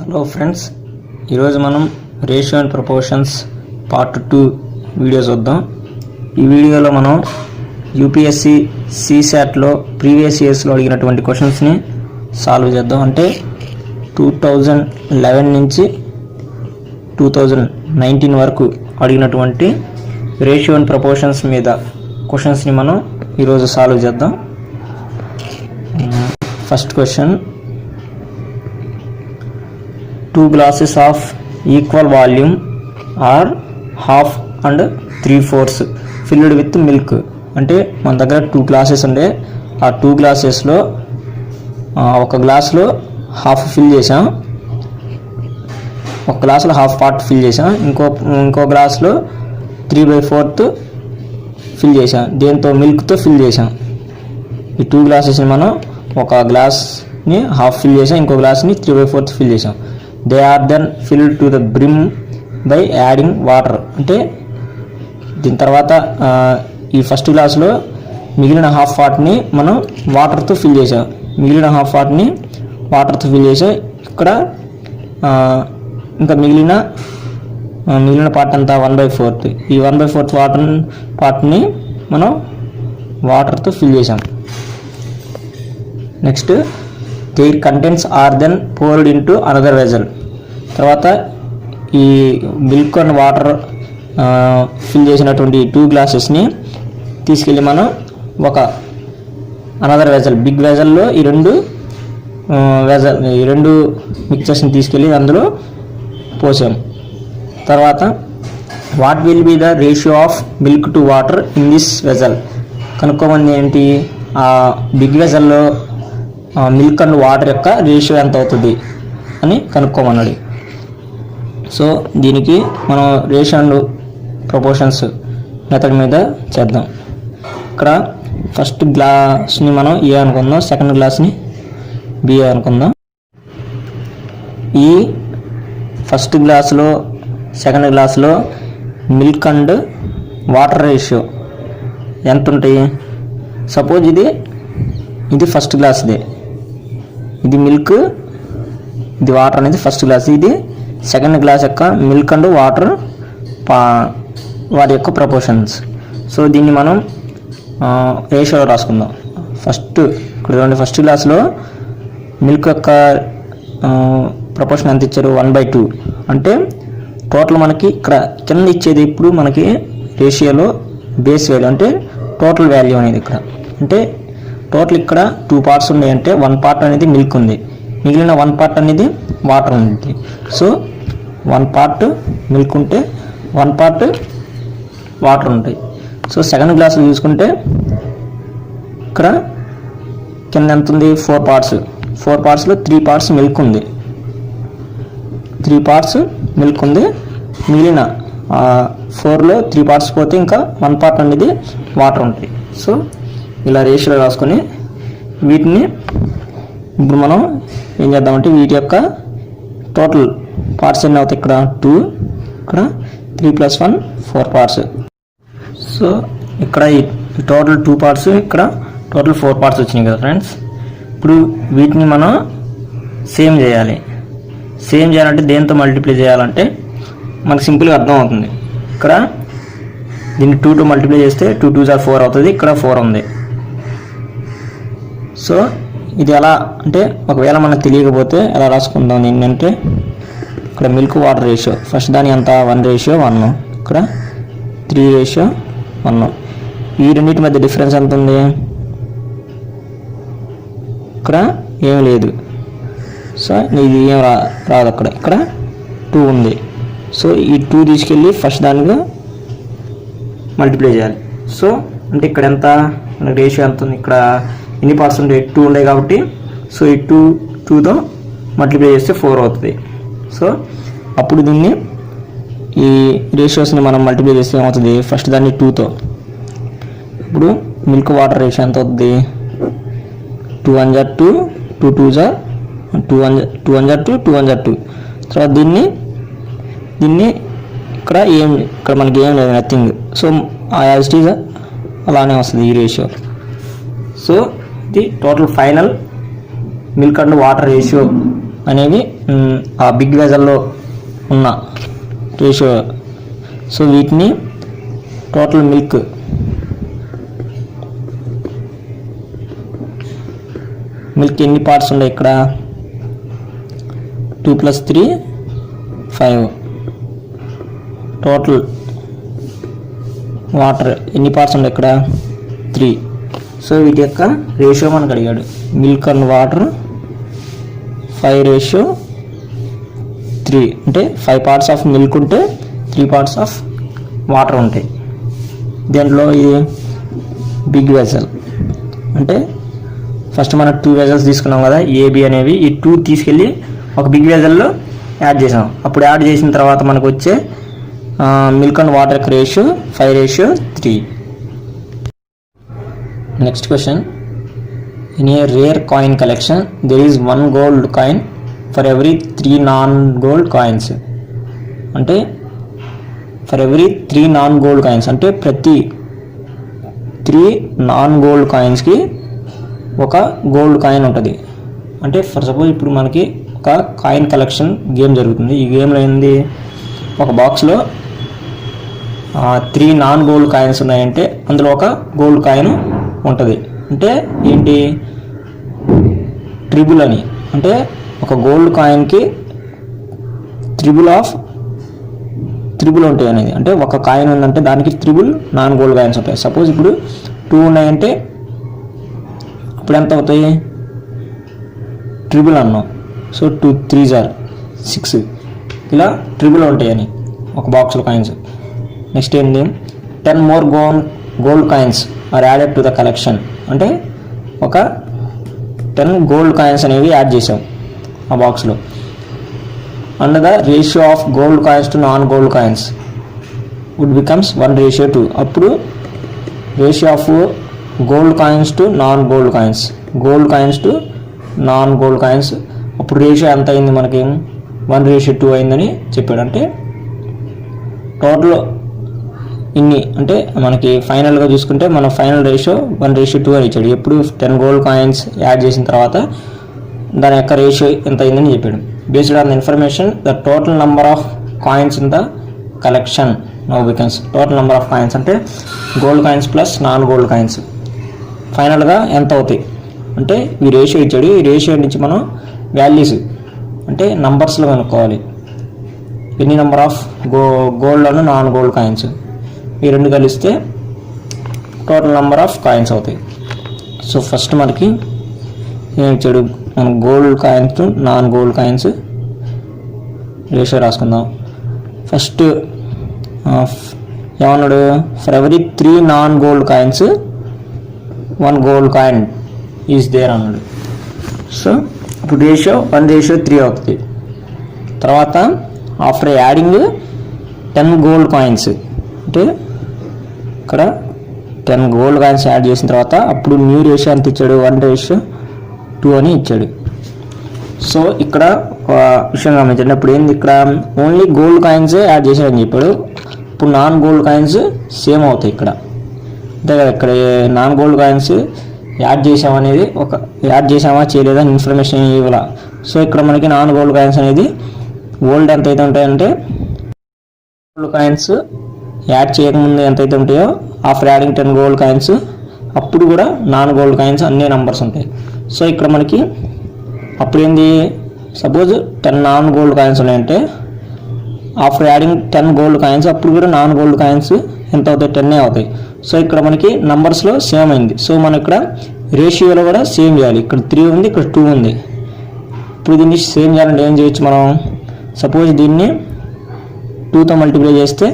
Hello friends, ఈరోజు మనం ratio and proportions part 2 video చూద్దాం. ఈ వీడియోలో మనం యూపీఎస్సి CSATలో ప్రీవియస్ ఇయర్స్లో అడిగినటువంటి క్వశ్చన్స్ని సాల్వ్ చేద్దాం. అంటే 2011 నుంచి 2019 వరకు అడిగినటువంటి రేషియో అండ్ ప్రపోర్షన్స్ మీద క్వశ్చన్స్ని మనం ఈరోజు సాల్వ్ చేద్దాం. First question, 2 glasses of equal volume are half and 3/4 filled with milk. అంటే మన దగ్గర 2 గ్లాసెస్ ఉండే, ఆ 2 గ్లాసెస్లో ఒక గ్లాస్లో హాఫ్ ఫిల్ చేసాం, ఒక గ్లాసులో హాఫ్ పార్ట్ ఫిల్ చేసాం, ఇంకో గ్లాస్లో 3/4 ఫిల్ చేసాం, దేంతో మిల్క్తో ఫిల్ చేసాం. ఈ 2 గ్లాసెస్ని మనం ఒక గ్లాస్ని హాఫ్ ఫిల్ చేసాం, ఇంకో గ్లాస్ని 3/4 ఫిల్ చేసాం. They are then filled to the brim by adding water. అంటే దీని తర్వాత ఈ ఫస్ట్ గ్లాస్లో మిగిలిన హాఫ్ పార్ట్ని మనం వాటర్తో ఫిల్ చేసాం, ఇక్కడ ఇంకా మిగిలిన పార్ట్ అంతా 1/4, ఈ 1/4 పార్ట్ని మనం వాటర్తో ఫిల్ చేసాం. Next, their contents are then poured into another vessel. తర్వాత ఈ మిల్క్ అండ్ వాటర్ ఫిల్ చేసినటువంటి 2 గ్లాసెస్ని తీసుకెళ్ళి మనం ఒక అనదర్ వెజల్, బిగ్ వెజల్లో ఈ రెండు మిక్చర్స్ని తీసుకెళ్ళి అందులో పోసాం. తర్వాత what will be the ratio of milk to water in this vessel. కనుక్కోమని ఏంటి, ఆ బిగ్ వెజల్లో మిల్క్ అండ్ వాటర్ యొక్క రేషియో ఎంత అవుతుంది అని కనుక్కోమన్నాడు. సో దీనికి మనం రేషియో అండ్ ప్రపోర్షన్స్ మెథడ్ మీద చేద్దాం. ఇక్కడ ఫస్ట్ గ్లాస్ని మనం ఏ అనుకుందాం, సెకండ్ గ్లాస్ని బి అనుకుందాం. ఈ ఫస్ట్ గ్లాసులో సెకండ్ గ్లాసులో మిల్క్ అండ్ వాటర్ రేషియో ఎంత ఉంటాయి? సపోజ్ ఇది ఫస్ట్ గ్లాస్దే, ఇది మిల్క్, ఇది వాటర్ అనేది ఫస్ట్ గ్లాస్, ఇది సెకండ్ గ్లాస్ యొక్క మిల్క్ అండ్ వాటర్ వాటి యొక్క ప్రపోర్షన్స్. సో దీన్ని మనం రేషియోలో రాసుకుందాం. ఫస్ట్ గ్లాస్లో మిల్క్ యొక్క ప్రపోర్షన్ ఎంత ఇచ్చారు? 1/2. అంటే టోటల్ మనకి ఇక్కడ కింద ఇచ్చేది ఇప్పుడు మనకి రేషియోలో బేస్ వాల్యూ, అంటే టోటల్ వాల్యూ అనేది ఇక్కడ. అంటే టోటల్ ఇక్కడ 2 పార్ట్స్ ఉన్నాయి, అంటే 1 పార్ట్ అనేది మిల్క్ ఉంది, మిగిలిన 1 పార్ట్ అనేది వాటర్ ఉంది. సో 1 పార్ట్ మిల్క్ ఉంటే 1 పార్ట్ వాటర్ ఉంటాయి. సో సెకండ్ గ్లాసులు చూసుకుంటే ఇక్కడ కింద ఎంత ఉంది? 4 పార్ట్స్. 4 పార్ట్స్లో 3 పార్ట్స్ మిల్క్ ఉంది, మిగిలిన 4లో 3 పార్ట్స్ పోతే ఇంకా 1 పార్ట్ అనేది వాటర్ ఉంటాయి. సో ఇలా రేషియో రాసుకొని వీటిని ఇప్పుడు మనం ఏం చేద్దామంటే వీటి యొక్క టోటల్ పార్ట్స్ ఎన్ని అవుతాయి? ఇక్కడ 2, ఇక్కడ 3 + 1 4 పార్ట్స్. సో ఇక్కడ ఈ టోటల్ 2 పార్ట్స్, ఇక్కడ టోటల్ 4 పార్ట్స్ వచ్చినాయి కదా ఫ్రెండ్స్. ఇప్పుడు వీటిని మనం సేమ్ చేయాలంటే దేంతో మల్టిప్లై చేయాలంటే మనకు సింపుల్గా అర్థం అవుతుంది. ఇక్కడ దీన్ని 2తో మల్టిప్లై చేస్తే 2 × 2 = 4 అవుతుంది, ఇక్కడ 4 ఉంది. సో ఇది ఎలా అంటే, ఒకవేళ మనకు తెలియకపోతే ఎలా రాసుకుందాం ఏంటంటే, ఇక్కడ మిల్క్ వాటర్ రేషియో ఫస్ట్ దాని ఎంత? 1/1, ఇక్కడ 3/1. ఈ రెండింటి మధ్య డిఫరెన్స్ ఎంత ఉంది? ఇక్కడ ఏం లేదు. సో ఇది ఏం రాదు, ఇక్కడ 2 ఉంది. సో ఈ 2 తీసుకెళ్ళి ఫస్ట్ దానిగా మల్టిప్లై చేయాలి. సో అంటే ఇక్కడ ఎంత మనకి రేషియో ఎంత ఉంది? ఇక్కడ ఎన్ని పార్ట్స్ ఉండే? 2 ఉండే కాబట్టి, సో ఈ 2తో మల్టిప్లై చేస్తే 4 అవుతుంది. సో అప్పుడు దీన్ని ఈ రేషియోస్ని మనం మల్టిప్లై చేస్తే ఏమవుతుంది? ఫస్ట్ దాన్ని 2తో, ఇప్పుడు మిల్క్ వాటర్ రేషియో ఎంత అవుతుంది? 2 × 1 = 2, 2 × 2 = 2 × 2 = 2. తర్వాత దీన్ని ఇక్కడ మనకి ఏం లేదు, nothing. So as it is అలానే వస్తుంది ఈ రేషియో. సో ఇది total final milk and water ratio అనేవి ఆ బిగ్ వెజల్లో ఉన్న రేషియో. సో వీటిని టోటల్ మిల్క్ ఎన్ని పార్ట్స్ ఉన్నాయి ఇక్కడ 2 + 3 5. టోటల్ వాటర్ ఎన్ని పార్ట్స్ ఉన్నాయి ఇక్కడ 3. సో వీటి యొక్క రేషియో మనకు అడిగాడు. మిల్క్ అండ్ వాటర్ 5:3 అంటే 5 పార్ట్స్ ఆఫ్ మిల్క్ ఉంటే 3 పార్ట్స్ ఆఫ్ వాటర్ ఉంటాయి. దీంట్లో ఇది బిగ్ వెజల్ అంటే ఫస్ట్ మనం 2 వెజల్స్ తీసుకున్నాం కదా ఏబి అనేవి. ఈ 2 తీసుకెళ్ళి ఒక బిగ్ వెజల్లో యాడ్ చేసాం. అప్పుడు యాడ్ చేసిన తర్వాత మనకు వచ్చే మిల్క్ అండ్ వాటర్ యొక్క ratio 5:3. Next question. In a rare coin collection there is 1 gold coin for every 3 non-gold coins. అంటే ఫర్ ఎవ్రీ 3 non-gold కాయిన్స్ అంటే ప్రతి 3 non-gold కాయిన్స్కి ఒక గోల్డ్ కాయిన్ ఉంటుంది. అంటే ఫర్ సపోజ్ ఇప్పుడు మనకి ఒక కాయిన్ కలెక్షన్ గేమ్ జరుగుతుంది. ఈ గేమ్లో ఏంది, ఒక బాక్స్లో 3 non-gold కాయిన్స్ ఉన్నాయంటే అందులో ఒక గోల్డ్ కాయిన్ ఉంటుంది. అంటే ఏంటి, ట్రిబుల్ అని. అంటే ఒక గోల్డ్ కాయిన్కి త్రిబుల్ ఉంటాయి అనేది. అంటే ఒక కాయిన్ ఉందంటే దానికి త్రిబుల్ non-gold కాయిన్స్ ఉంటాయి. సపోజ్ ఇప్పుడు 2 ఉన్నాయంటే ఇప్పుడు ఎంత అవుతాయి, ట్రిబుల్ అన్నాం. సో 2 3s are 6 ఇలా ట్రిబుల్ ఉంటాయి అని ఒక బాక్స్లో కాయిన్స్. నెక్స్ట్ ఏంటి, 10 more gold coins are added to the collection. అంటే ఒక 10 gold coins అనేవి యాడ్ చేసాం ఆ బాక్స్లో. And the ratio of gold coins to non-gold coins would becomes 1:2. అప్పుడు ratio of gold coins to non-gold coins, gold coins to non-gold coins అప్పుడు ratio ఎంత అయింది మనకి 1:2 అయిందని చెప్పాడు. అంటే టోటల్ ఇన్ని అంటే మనకి ఫైనల్గా చూసుకుంటే మన ఫైనల్ రేషియో 1:2 అని ఇచ్చాడు. ఎప్పుడు 10 gold కాయిన్స్ యాడ్ చేసిన తర్వాత దాని యొక్క రేషియో ఎంత అయిందని చెప్పాడు. Based on the information the total number of coins in the collection now becomes total number of coins. అంటే gold coins plus non-gold coins ఫైనల్గా ఎంత అవుతాయి అంటే ఈ రేషియో ఇచ్చాడు. ఈ రేషియో నుంచి మనం వాల్యూస్ అంటే నంబర్స్లో కనుక్కోవాలి. ఎన్ని number of gold and non-gold coins ఈ రెండు కలిస్తే టోటల్ నెంబర్ ఆఫ్ కాయిన్స్ అవుతాయి. సో ఫస్ట్ మనకి ఏం ఇచ్చాడు, మనం gold coins to non-gold coins ratio రాసుకుందాం. ఫస్ట్ ఏమన్నాడు, for every 3 non-gold coins 1 gold coin is there అన్నాడు. సో ఇప్పుడు రేషియో 1:3 అవుతుంది. తర్వాత ఆఫ్టర్ యాడింగ్ 10 gold కాయిన్స్ అంటే ఇక్కడ 10 gold కాయిన్స్ యాడ్ చేసిన తర్వాత అప్పుడు న్యూ రేషియో ఎంత ఇచ్చాడు, 1:2 అని ఇచ్చాడు. సో ఇక్కడ ఒక విషయం గమనించండి. అప్పుడు ఏంది, ఇక్కడ ఓన్లీ గోల్డ్ కాయిన్సే యాడ్ చేశాడని చెప్పాడు. ఇప్పుడు non-gold కాయిన్స్ సేమ్ అవుతాయి ఇక్కడ, అంతే కదా. ఇక్కడ non-gold కాయిన్స్ యాడ్ చేసామనేది ఒక యాడ్ చేసామా చేయలేదా అని ఇన్ఫర్మేషన్ ఇవ్వాల. సో ఇక్కడ మనకి non-gold కాయిన్స్ అనేది గోల్డ్ ఎంత అయితే ఉంటాయంటే గోల్డ్ కాయిన్స్ యాడ్ చేయకముందు ఎంతైతే ఉంటాయో ఆఫ్టర్ యాడింగ్ 10 gold కాయిన్స్ అప్పుడు కూడా non-gold కాయిన్స్ అన్ని నెంబర్స్ ఉంటాయి. సో ఇక్కడ మనకి అప్పుడు ఏంది, సపోజ్ 10 non-gold కాయిన్స్ ఉన్నాయంటే ఆఫ్టర్ యాడింగ్ 10 gold కాయిన్స్ అప్పుడు కూడా non-gold కాయిన్స్ ఎంత అవుతాయి, 10 అవుతాయి. సో ఇక్కడ మనకి నంబర్స్లో సేమ్ అయింది. సో మనం ఇక్కడ రేషియోలో కూడా సేమ్ చేయాలి. ఇక్కడ 3 ఉంది, ఇక్కడ 2 ఉంది. ఇప్పుడు దీన్ని సేమ్ చేయాలంటే ఏం చేయొచ్చు మనం, సపోజ్ దీన్ని 2తో మల్టిప్లై చేస్తే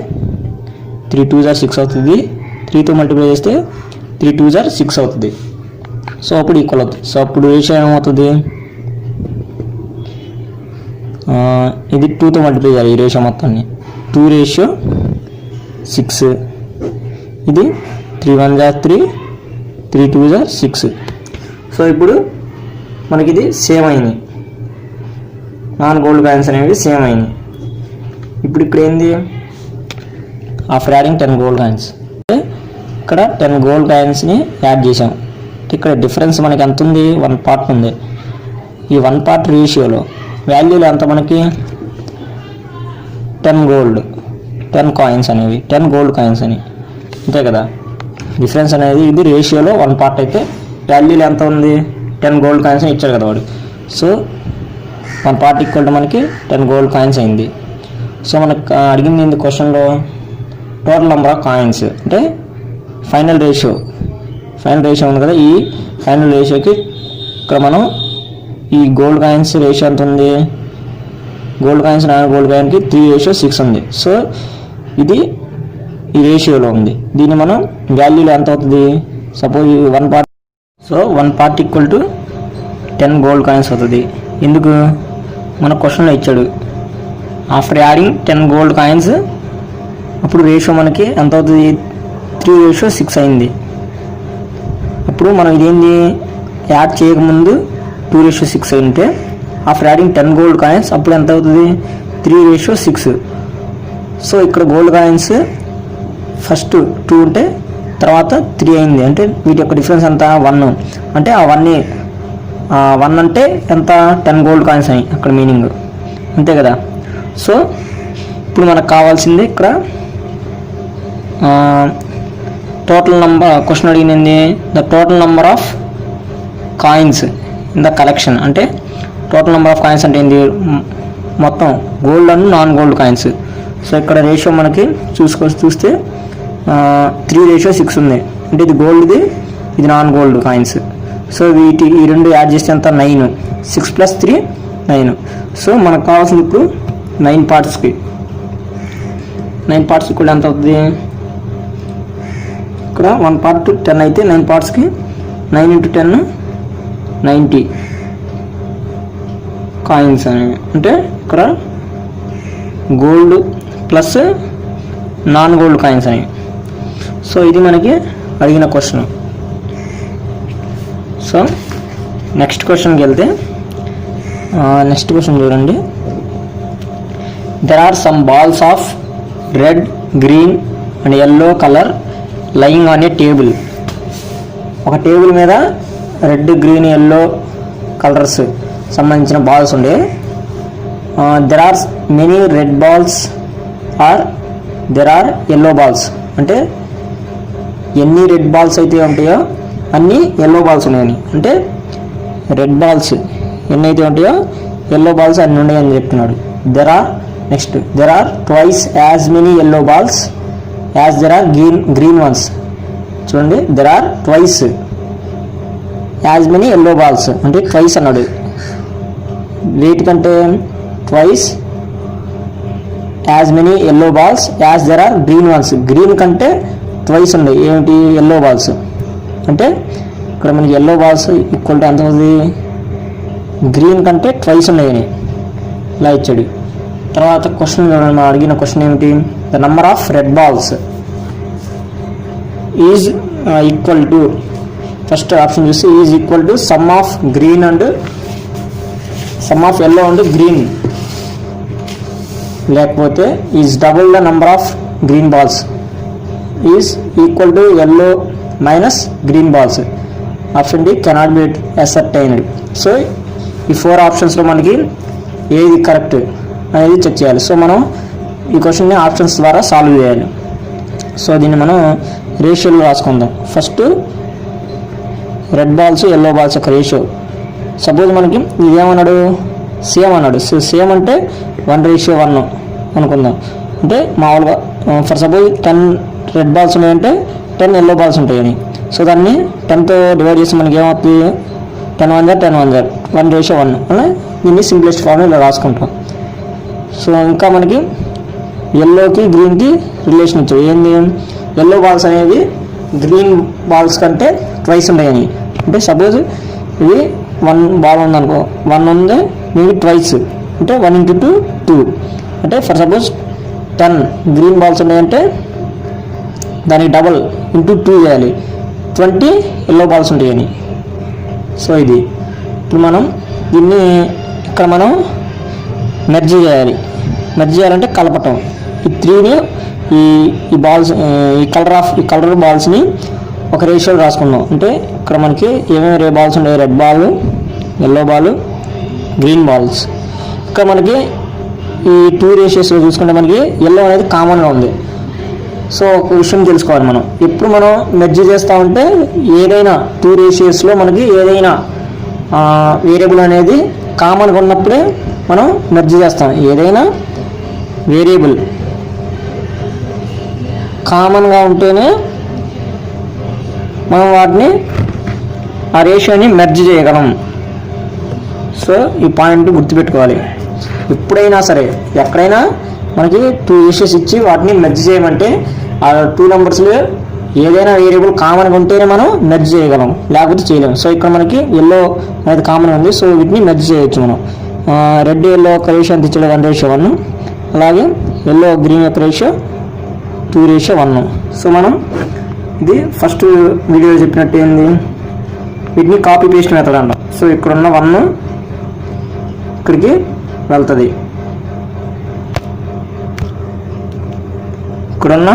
3 2s are 6 అవుతుంది. 3తో మల్టిప్లై చేస్తే 3 2s are 6 అవుతుంది. సో అప్పుడు ఈక్వల్ అవుతుంది. సో అప్పుడు రేషియో ఏమవుతుంది, ఇది 2తో మల్టిప్లై చేయాలి ఈ రేషియో మొత్తాన్ని. 2:6. ఇది 3 1s are 3 3 2s are 6. So ఇప్పుడు మనకి ఇది సేమ్ అయింది, non-gold కాయిన్స్ అనేవి సేమ్ అయింది. ఇప్పుడు ఇక్కడ ఏంది, ఆఫ్టర్ యాడింగ్ 10 gold కాయిన్స్ అంటే ఇక్కడ 10 gold కాయిన్స్ని యాడ్ చేసాం. ఇక్కడ డిఫరెన్స్ మనకి ఎంత ఉంది, 1 part ఉంది. ఈ 1 part రేషియోలో వాల్యూలు ఎంత మనకి 10 కాయిన్స్ అనేవి 10 గోల్డ్ కాయిన్స్ అని, అంతే కదా. డిఫరెన్స్ అనేది ఇది రేషియోలో 1 పార్ట్ అయితే వాల్యూలు ఎంత ఉంది 10 గోల్డ్ కాయిన్స్ అని ఇచ్చాడు కదా వాడు. సో 1 పార్ట్ ఈక్వల్ టు మనకి 10 గోల్డ్ కాయిన్స్ అయింది. సో మనకు అడిగింది ఏంది క్వశ్చన్లో టోటల్ నెంబర్ ఆఫ్ కాయిన్స్ అంటే ఫైనల్ రేషియో ఉంది కదా. ఈ ఫైనల్ రేషియోకి ఇక్కడ మనం ఈ గోల్డ్ కాయిన్స్ రేషియో ఎంత ఉంది, గోల్డ్ కాయిన్స్ నాన్ గోల్డ్ కాయిన్కి 3:6 ఉంది. సో ఇది ఈ రేషియోలో ఉంది. దీన్ని మనం వాల్యూలో ఎంత అవుతుంది, suppose 1 part, so 1 part equal to 10 gold coins అవుతుంది. ఎందుకు మన క్వశ్చన్లో ఇచ్చాడు ఆఫ్టర్ యాడింగ్ 10 గోల్డ్ కాయిన్స్ అప్పుడు రేషియో మనకి ఎంత అవుతుంది 3:6 అయింది. అప్పుడు మనం ఇదేంది యాడ్ చేయకముందు 2:6 అయితే ఆఫ్టర్ యాడింగ్ 10 గోల్డ్ కాయిన్స్ అప్పుడు ఎంత అవుతుంది 3:6. సో ఇక్కడ గోల్డ్ కాయిన్స్ ఫస్ట్ 2 ఉంటే తర్వాత 3 అయింది, అంటే వీటి యొక్క డిఫరెన్స్ ఎంత 1. అంటే ఆ 1 అంటే ఎంత 10 గోల్డ్ కాయిన్స్ అని అక్కడ మీనింగ్, అంతే కదా. సో ఇప్పుడు మనకు కావాల్సింది ఇక్కడ టోటల్ నెంబర్, క్వశ్చన్ అడిగింది the total number of coins in the collection. అంటే టోటల్ నెంబర్ ఆఫ్ కాయిన్స్ అంటే ఏంటి, మొత్తం gold and non gold coins. So ఇక్కడ రేషియో మనకి చూస్తే 3:6 ఉంది, అంటే ఇది గోల్డ్ది ఇది నాన్ గోల్డ్ కాయిన్స్. సో ఈ రెండు యాడ్ చేస్తే ఎంత 9, 6 + 3 9. సో మనకు కావాల్సింది ఇప్పుడు 9 పార్ట్స్కి కూడా ఎంత అవుతుంది, ఇక్కడ 1 పార్ట్ 10 అయితే 9 పార్ట్స్కి 9 × 10 90 కాయిన్స్ అనేవి, అంటే ఇక్కడ gold plus non gold coins అనేవి. సో ఇది మనకి అడిగిన క్వశ్చన్. సో నెక్స్ట్ క్వశ్చన్కి వెళ్తే నెక్స్ట్ క్వశ్చన్ చూడండి. There are some balls of red, green and yellow colour lying on a table. ఒక టేబుల్ మీద రెడ్, గ్రీన్, yellow కలర్స్ సంబంధించిన బాల్స్ ఉండే. There are many red balls are there are yellow balls, అంటే ఎన్ని red balls అయితే ఉంటాయో అన్ని yellow balls ఉన్నాయని, అంటే రెడ్ బాల్స్ ఎన్ని అయితే ఉంటాయో yellow బాల్స్ అన్ని ఉన్నాయని చెప్తున్నాడు. There are twice as many yellow balls as there are green ones. చూడండి, there are twice as many yellow balls అంటే ట్వైస్ అన్నాడు. వేటి కంటే twice as many yellow balls as there are green ones. Green కంటే twice ఉన్నాయి ఏమిటి yellow balls, అంటే ఇక్కడ మనకి yellow బాల్స్ ఈక్వల్ టు ఎంత అవుతుంది గ్రీన్ కంటే ట్వైస్ ఉన్నాయని ఇలా ఇచ్చాడు. తర్వాత క్వశ్చన్ మనం అడిగిన క్వశ్చన్ ఏమిటి, the number of red balls is equal to, first option చూసి is equal to sum of green and sum of yellow and green, లేకపోతే is double the number of green balls, is equal to yellow minus green balls. Option D cannot be ascertained. So ఈ 4 ఆప్షన్స్లో మనకి ఏది correct అనేది check చేయాలి. So మనం ఈ క్వశ్చన్ని ఆప్షన్స్ ద్వారా సాల్వ్ చేయాలి. సో దీన్ని మనం రేషియోలో రాసుకుందాం. First red balls yellow balls యొక్క రేషియో. సపోజ్ మనకి ఇదేమన్నాడు సేమ్ అన్నాడు. సో సేమ్ అంటే 1:1 అనుకుందాం. అంటే మామూలుగా ఫర్ సపోజ్ 10 రెడ్ బాల్స్ ఉన్నాయంటే 10 yellow బాల్స్ ఉంటాయని. సో దాన్ని 10తో డివైడ్ చేసి మనకి ఏమవుతుంది 10 1 1:1 అలా దీన్ని సింప్లెస్ట్ ఫార్మ్ ఇలా రాసుకుంటాం. సో ఇంకా మనకి yellowకి గ్రీన్కి రిలేషన్ ఇచ్చాడు. ఏంది yellow బాల్స్ అనేవి గ్రీన్ బాల్స్ కంటే ట్వైస్ ఉంటాయని. అంటే సపోజ్ ఇది 1 బాల్ ఉందనుకో, 1 ఉంది మీకు ట్వైస్ అంటే 1 × 2 2. అంటే ఫర్ సపోజ్ 10 గ్రీన్ బాల్స్ ఉన్నాయంటే దానికి డబల్ × 2 చేయాలి, 20 yellow బాల్స్ ఉంటాయని. సో ఇది ఇప్పుడు మనం దీన్ని ఇక్కడ మనం మెర్జ్ చేయాలంటే కలపటం. ఈ 3ని ఈ బాల్స్ ఈ కలర్ బాల్స్ని ఒక రేషియోలో రాసుకున్నాం. అంటే ఇక్కడ మనకి ఏమేమి బాల్స్ ఉన్నాయి, red ball, yellow ball, green balls. ఇక్కడ మనకి ఈ 2 రేషియోస్లో చూసుకుంటే మనకి ఎల్లో అనేది కామన్గా ఉంది. సో ఒక విషయం తెలుసుకోవాలి, మనం ఎప్పుడు మనం మెర్జ్ చేస్తూ ఉంటే ఏదైనా 2 రేషియోస్లో మనకి ఏదైనా వేరియబుల్ అనేది కామన్గా ఉన్నప్పుడే మనం మెర్జ్ చేస్తాం. ఏదైనా వేరియబుల్ కామన్గా ఉంటేనే మనం వాటిని ఆ రేషియోని మెర్జ్ చేయగలం. సో ఈ పాయింట్ గుర్తుపెట్టుకోవాలి. ఎప్పుడైనా సరే ఎక్కడైనా మనకి 2 రేషియోస్ ఇచ్చి వాటిని మెర్జ్ చేయమంటే ఆ 2 నెంబర్స్లో ఏదైనా వేరియబుల్ కామన్గా ఉంటేనే మనం మెర్జ్ చేయగలం, లేకపోతే చేయలేము. సో ఇక్కడ మనకి ఎల్లో అనేది కామన్గా ఉంది, సో వీటిని మెర్జ్ చేయొచ్చు మనం. రెడ్ ఎల్లో యొక్క రేషియో ఎంత ఇచ్చాడు? 1:1. అలాగే ఎల్లో గ్రీన్ యొక్క రేషియో 2:1. సో మనం ఇది ఫస్ట్ వీడియోలో చెప్పినట్టు ఏంది, వీటిని కాపీ పేస్ట్ మెథడ్ అంటాం. సో ఇక్కడున్న 1 ఇక్కడికి వెళ్తుంది, ఇక్కడున్న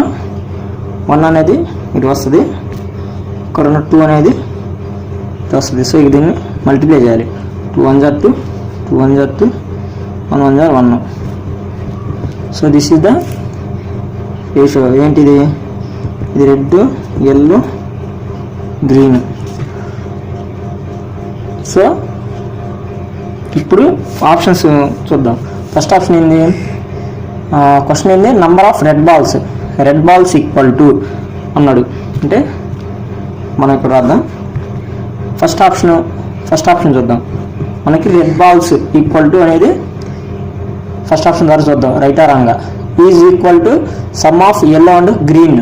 1 అనేది ఇటు వస్తుంది, ఇక్కడున్న 2 అనేది ఇటు వస్తుంది. సో దీన్ని మల్టిప్లై చేయాలి. 2 1 2, 2 1 2, 1 1 1. So this is the ratio. ఏంటిది? ఇది రెడ్, ఎల్లో, గ్రీన్. సో ఇప్పుడు ఆప్షన్స్ చూద్దాం. ఫస్ట్ ఆప్షన్ ఏంది? క్వశ్చన్ ఏంది? Number of red balls equal to అన్నాడు. అంటే మనం ఇక్కడ రాద్దాం. ఫస్ట్ ఆప్షన్ చూద్దాం. మనకి రెడ్ బాల్స్ ఈక్వల్ టు అనేది ఫస్ట్ ఆప్షన్ ద్వారా చూద్దాం, రైటా రాంగా. Is equal to sum of yellow and green.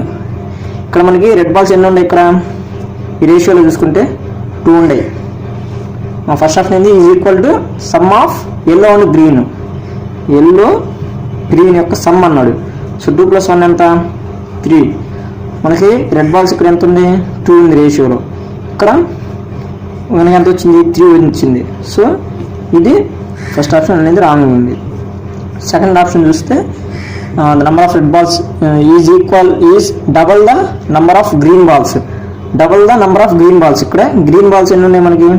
ఇక్కడ మనకి రెడ్ బాల్స్ ఎన్ని ఉన్నాయి? ఇక్కడ ఈ రేషియోలో చూసుకుంటే 2 ఉన్నాయి. ఫస్ట్ ఆప్షన్ ఏంది? Is equal to sum of yellow and green. Yellow green యొక్క సమ్ అన్నాడు. సో 2 + 1 ఎంత? 3. మనకి రెడ్ బాల్స్ ఇక్కడ ఎంత ఉంది? 2 ఉంది రేషియోలో. ఇక్కడ మనకి ఎంత వచ్చింది? 3 వచ్చింది. సో ఇది ఫస్ట్ ఆప్షన్ అనేది రాంగ్ ఉంది. సెకండ్ ఆప్షన్ చూస్తే the number of red balls is double the number of green balls. ఇక్కడ గ్రీన్ బాల్స్ ఎన్ని ఉన్నాయి మనకి?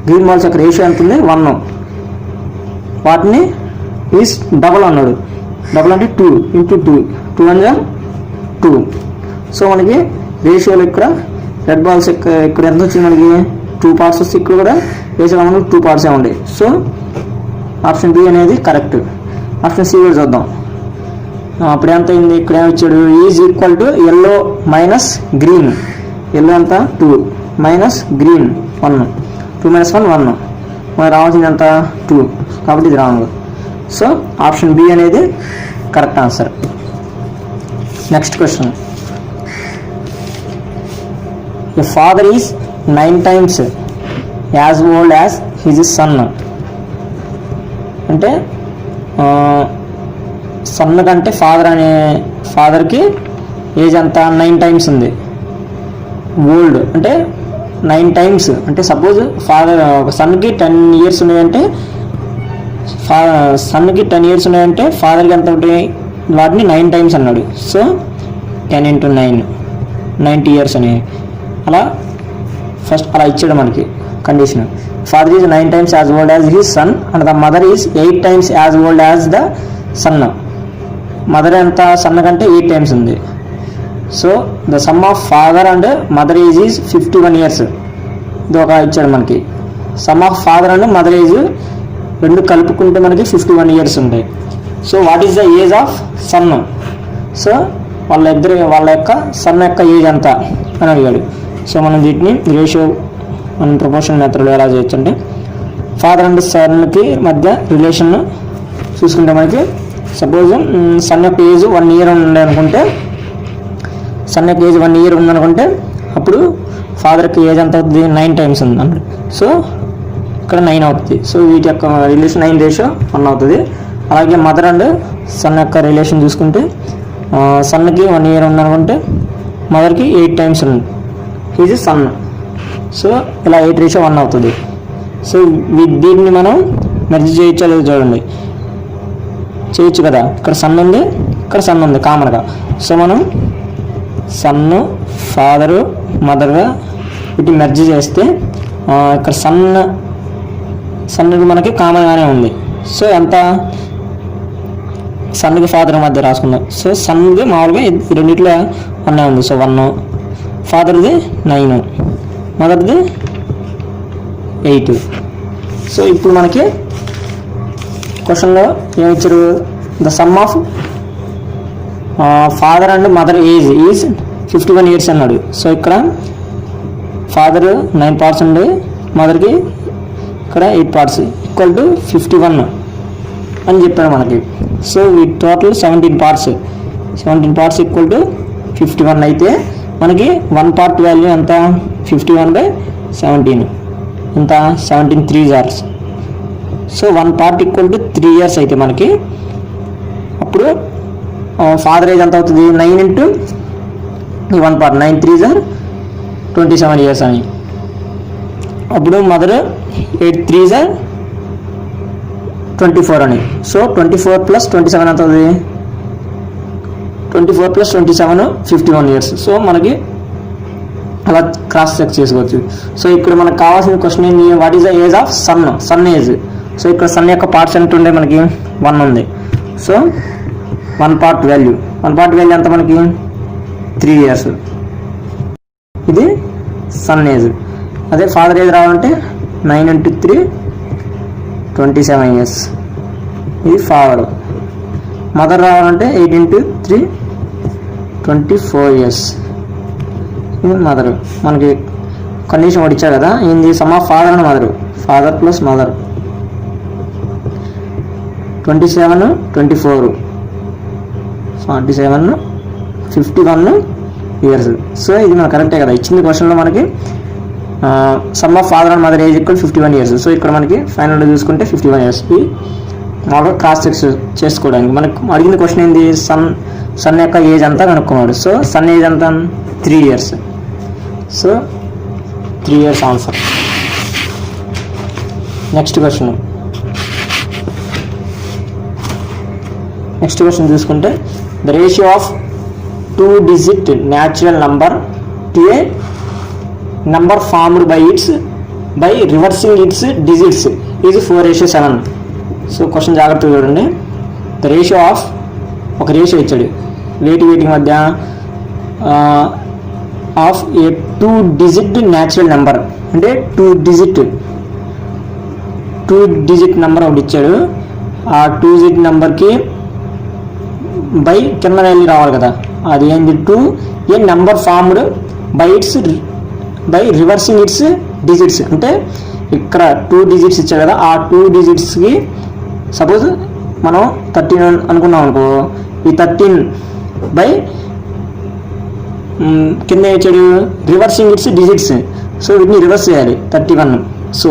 గ్రీన్ బాల్స్ యొక్క రేషియో ఎంత ఉంది? 1. వాటిని ఈజ్ డబల్ అన్నాడు. డబల్ అంటే 2 × 2, 2 1 2. సో మనకి రేషియోలో ఇక్కడ రెడ్ బాల్స్ ఇక్కడ ఎంత వచ్చింది మనకి? 2 పార్ట్స్ వస్తే ఇక్కడ కూడా రేషియోలో మనకి 2 పార్ట్సే ఉండే. సో ఆప్షన్ బి అనేది కరెక్ట్. ఆప్షన్ సి కూడా చూద్దాం. అప్పుడు ఎంత అయింది? ఇక్కడ ఏమిచ్చాడు? Is equal to yellow minus green. Yellow ఎంత? 2 మైనస్ గ్రీన్ 1. 2 - 1 1. మనకు రావాల్సింది ఎంత? 2. కాబట్టి ఇది రాంగ్. సో ఆప్షన్ బి అనేది correct answer. Next question. A father is 9 times as old as his sun. అంటే సన్ కంటే ఫాదర్కి ఏజ్ ఎంత? 9 times ఉంది. ఓల్డ్ అంటే 9 times. అంటే సపోజ్ సన్కి 10 years ఉన్నాయంటే సన్కి 10 years ఉన్నాయంటే ఫాదర్కి ఎంత ఉంటుంది? వాటిని 9 times అన్నాడు. సో 10 × 9 90 years అని అలా ఫస్ట్ అలా ఇచ్చాడు మనకి condition. Father is 9 times as old as his son and the mother is 8 times as old as the son. Mother ఎంత? సన్ కంటే 8 times ఉంది. So the sum of father and mother age is 51 years. ఇది ఒక ఇచ్చాడు మనకి. Sum of father and mother age రెండు కలుపుకుంటే మనకి 51 years ఉంటాయి. So what is the age of son? So వాళ్ళ యొక్క సన్ యొక్క ఏజ్ ఎంత అని అడిగాడు. సో మనం వీటిని రేషియో మనం ప్రపోర్షనల్ మెథడ్లో ఎలా చేయొచ్చు అంటే ఫాదర్ అండ్ సన్కి మధ్య రిలేషన్ చూసుకుంటే మనకి సపోజ్ సన్ యొక్క ఏజ్ 1 year ఉంది అనుకుంటే, సన్ యొక్క ఏజ్ 1 year ఉందనుకుంటే అప్పుడు ఫాదర్కి ఏజ్ ఎంత అవుతుంది? 9 times ఉంది అన్నాడు. సో ఇక్కడ 9 అవుతుంది. సో వీటి యొక్క రిలేషన్ 9:1 అవుతుంది. అలాగే మదర్ అండ్ సన్ యొక్క రిలేషన్ చూసుకుంటే సన్కి 1 year ఉందనుకుంటే మదర్కి 8 times ఉంది. Is sun. సో ఇలా 8:1 అవుతుంది. సో దీన్ని మనం మెర్జ్ చేయొచ్చో లేదో చూడండి. చేయొచ్చు కదా. ఇక్కడ సన్ ఉంది, ఇక్కడ సన్ ఉంది కామన్గా. సో మనం సన్ను ఫాదరు మదర్గా వీటి మెర్జ్ చేస్తే ఇక్కడ సన్ మనకి కామన్గానే ఉంది. సో ఎంత సన్కి ఫాదర్ మధ్య రాసుకుందాం. సో సన్ది మామూలుగా రెండిట్లో 1 ఉంది. సో 1, ఫాదర్ది 9, మదర్ది 8. సో ఇప్పుడు మనకి క్వశ్చన్లో ఏమి ఇచ్చారు, the sum of father and mother age is 51 years అన్నాడు. సో ఇక్కడ ఫాదర్ 9 parts ఉండి మదర్కి ఇక్కడ 8 parts ఈక్వల్ టు 51 అని చెప్పాడు మనకి. సో ఈ టోటల్ 17 parts ఈక్వల్ టు 51 అయితే మనకి 1 part వాల్యూ ఎంత 51/17 ఎంత 17 3 years. So 1 part equal to 3 years అయితే మనకి అప్పుడు ఫాదర్ ఏజ్ ఎంత అవుతుంది 9 ఇంటూ ఈ 1 part 9 3s are 27 years అని. అప్పుడు మదర్ 8 3s are 24 అని. సో 24 + 27 ఎంత అవుతుంది 24 + 27 51 years. సో మనకి అలా క్రాస్ చెక్ చేసుకోవచ్చు. సో ఇక్కడ మనకు కావాల్సిన క్వశ్చన్ ఏంటి, what is the age of sun age. So ఇక్కడ సన్ యొక్క పార్ట్స్ ఎంత ఉండే మనకి 1 ఉంది. సో 1 part వాల్యూ ఎంత మనకి 3 years. ఇది సన్ ఏజ్. అదే ఫాదర్ ఏజ్ రావాలంటే 9 × 3 27 years. ఇది ఫాదర్. మదర్ రావాలంటే 8 × 3 24 years. ఇది మదర్. మనకి కండిషన్ ఒకటి ఇచ్చారు కదా, ఏంది some of father and mother. Father plus mother 27 24 47 51 years. So ఇది మనకు కరెక్టే కదా, ఇచ్చింది క్వశ్చన్లో మనకి sum of father and mother age equal 51 years. So ఇక్కడ మనకి ఫైనల్గా చూసుకుంటే 51 years మామూలుగా క్రాస్ చెక్ చేసుకోవడానికి. మనకు అడిగిన క్వశ్చన్ ఏంది, సన్ యొక్క ఏజ్ అంతా కనుక్కున్నాడు. సో సన్ ఏజ్ అంతా 3 years. So 3 years answer. Next question చూసుకుంటే the ratio of 2-digit natural number to a number formed by reversing its digits is 4:7. So question జాగ్రత్తగా చూడండి. ద రేషియో ఆఫ్ ఒక ratio ఇచ్చాడు వేటి మధ్య of A 2-digit natural number, అంటే 2-digit number ఒకటి ఇచ్చాడు. ఆ 2-digit నెంబర్కి బై కింద వాల్యూ రావాలి కదా, అది ఏంది 2 a number formed by reversing its digits. అంటే ఇక్కడ 2 digits ఇచ్చాడు కదా, ఆ 2 digitsకి సపోజ్ మనం 13 అనుకున్నాం అనుకో, ఈ 13 బై కింద ఇచ్చాడు రివర్సింగ్ ఇట్స్ డిజిట్స్. సో వీటిని రివర్స్ చేయాలి 31. సో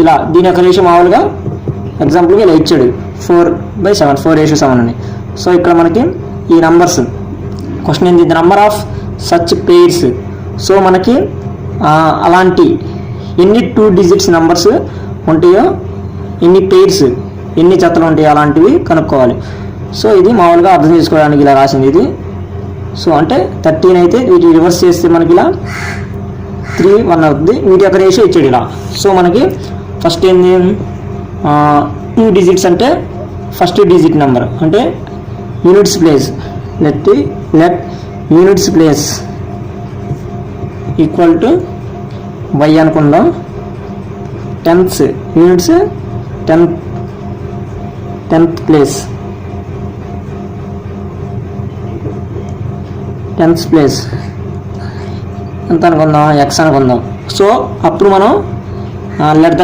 ఇలా దీని యొక్క రేషియో మామూలుగా ఎగ్జాంపుల్గా ఇలా ఇచ్చాడు 4/7 4:7 అని. సో ఇక్కడ మనకి ఈ నంబర్స్ క్వశ్చన్ ఏంటి, the number of such pairs. So మనకి అలాంటి ఎన్ని 2 digits నెంబర్స్ ఉంటాయో, ఎన్ని పెయిర్స్ ఎన్ని జతలు ఉంటాయో అలాంటివి కనుక్కోవాలి. సో ఇది మామూలుగా అర్థం చేసుకోవడానికి ఇలా రాసింది ఇది. సో అంటే 13 అయితే వీటి రివర్స్ చేస్తే మనకి ఇలా 3 1 అవుతుంది. వీటి యొక్క రేషియో ఇచ్చాడు ఇలా. సో మనకి ఫస్ట్ ఏంది 2 digits అంటే ఫస్ట్ డిజిట్ నెంబర్ అంటే units place. Let units place equal to y అనుకుందాం. టెన్త్ యూనిట్స్ 10th ప్లేస్ ఎంత అనుకుందాం, x అనుకుందాం. సో అప్పుడు మనం లెట్ ద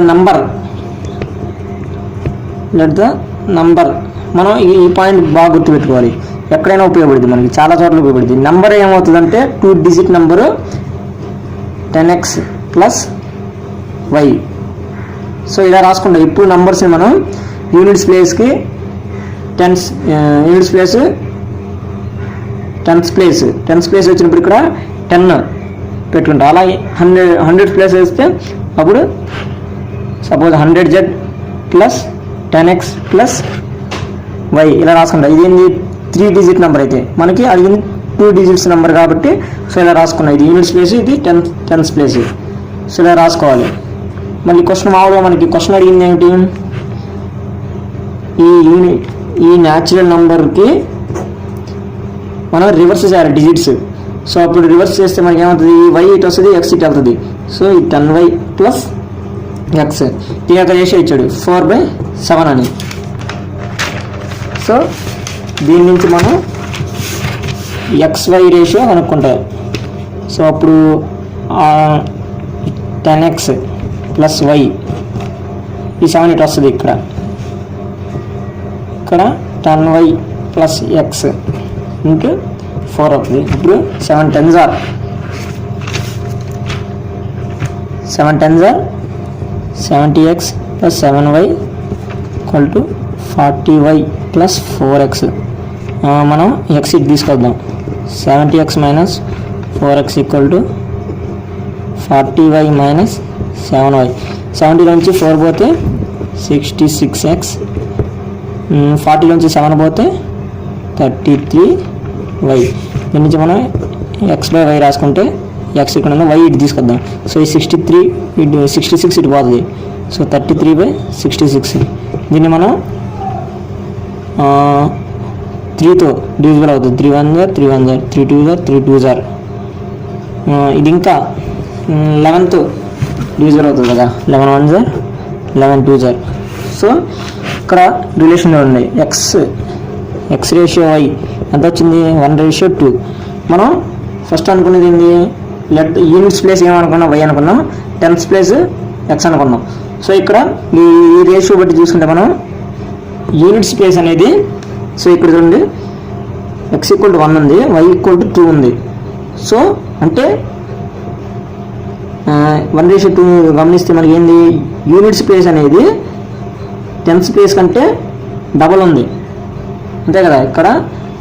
నంబర్ మనం ఈ పాయింట్ బాగా గుర్తుపెట్టుకోవాలి. ఎక్కడైనా ఉపయోగపడుతుంది, మనకి చాలా చోట్ల ఉపయోగపడుతుంది. నెంబర్ ఏమవుతుందంటే 2 digit number 10x + y. So ఇలా రాసుకుంటాం. ఇప్పుడు నెంబర్స్ని మనం యూనిట్స్ ప్లేస్కి టెన్స్ ప్లేస్ వచ్చినప్పుడు ఇక్కడ 10 పెట్టుకుంటాం. అలా 100 ప్లేస్ వేస్తే అప్పుడు సపోజ్ 100z + 10x + y ఇలా రాసుకుంటాం. ఇదేంటి 3 digit నెంబర్ అయితే మనకి అడిగింది 2 digits నెంబర్ కాబట్టి సో ఇలా రాసుకున్నాం. ఇది యూనిట్స్ ప్లేస్, ఇది 10th ప్లేస్. సో ఇలా రాసుకోవాలి. మళ్ళీ క్వశ్చన్ మామూలుగా మనకి క్వశ్చన్ అడిగింది ఏమిటి, ఈ న్యాచురల్ నెంబర్కి మనం రివర్స్ చేయాలి డిజిట్స్. సో అప్పుడు రివర్స్ చేస్తే మనకి ఏమవుతుంది, వై ఇటు వస్తుంది, ఎక్స్ ఇటు వెళ్తుంది. సో ఈ 10y ప్లస్ ఎక్స్, దీని యొక్క రేషియో ఇచ్చాడు 4/7 అని. సో దీని నుంచి మనం XY రేషియో కనుక్కుంటాం. సో అప్పుడు 10x ప్లస్ y, ఈ 7 ఇటు వస్తుంది, ఇక్కడ 10y ప్లస్ ఎక్స్ ఇంటూ 4 అవుతుంది. ఇప్పుడు 7 10s are 70x plus 7y equal to 40y plus 4x. మనం ఎక్స్ ఇటు తీసుకొద్దాం. 70x minus 4x equal to 40y minus 7y. 70లోంచి 4 పోతే 66x, 40లోంచి 7 పోతే 33y. దీని నుంచి మనం x/y రాసుకుంటే ఎక్స్ ఇక్కడ ఉంది, వై ఇటు తీసుకొద్దాం. సో ఈ 66 ఇటు పోతుంది. సో 33/66. దీన్ని మనం 3తో డివిజిబుల్ అవుతుంది. 3 1 jar 3 1 jar 3 2 jar 3 2 jar. ఇది ఇంకా 11తో డివిజిబుల్ అవుతుంది కదా, 11 1 jar 11 2 jar. సో ఇక్కడ రిలేషన్ ఉన్నాయి. ఎక్స్ రేషియో వై ఎంత వచ్చింది, 1:2. మనం ఫస్ట్ అనుకున్నది ఏంటి, యూనిట్స్ ప్లేస్ ఏమనుకున్నాం, వై అనుకున్నాం, టెన్స్ ప్లేస్ ఎక్స్ అనుకున్నాం. సో ఇక్కడ ఈ రేషియో బట్టి చూసుకుంటే మనం యూనిట్స్ ప్లేస్ అనేది, సో ఇక్కడ చూడండి x = 1 ఉంది, y = 2 ఉంది. సో అంటే 1:2 గమనిస్తే మనకి ఏంది, యూనిట్స్ ప్లేస్ అనేది టెన్స్ ప్లేస్ కంటే డబల్ ఉంది, అంతే కదా. ఇక్కడ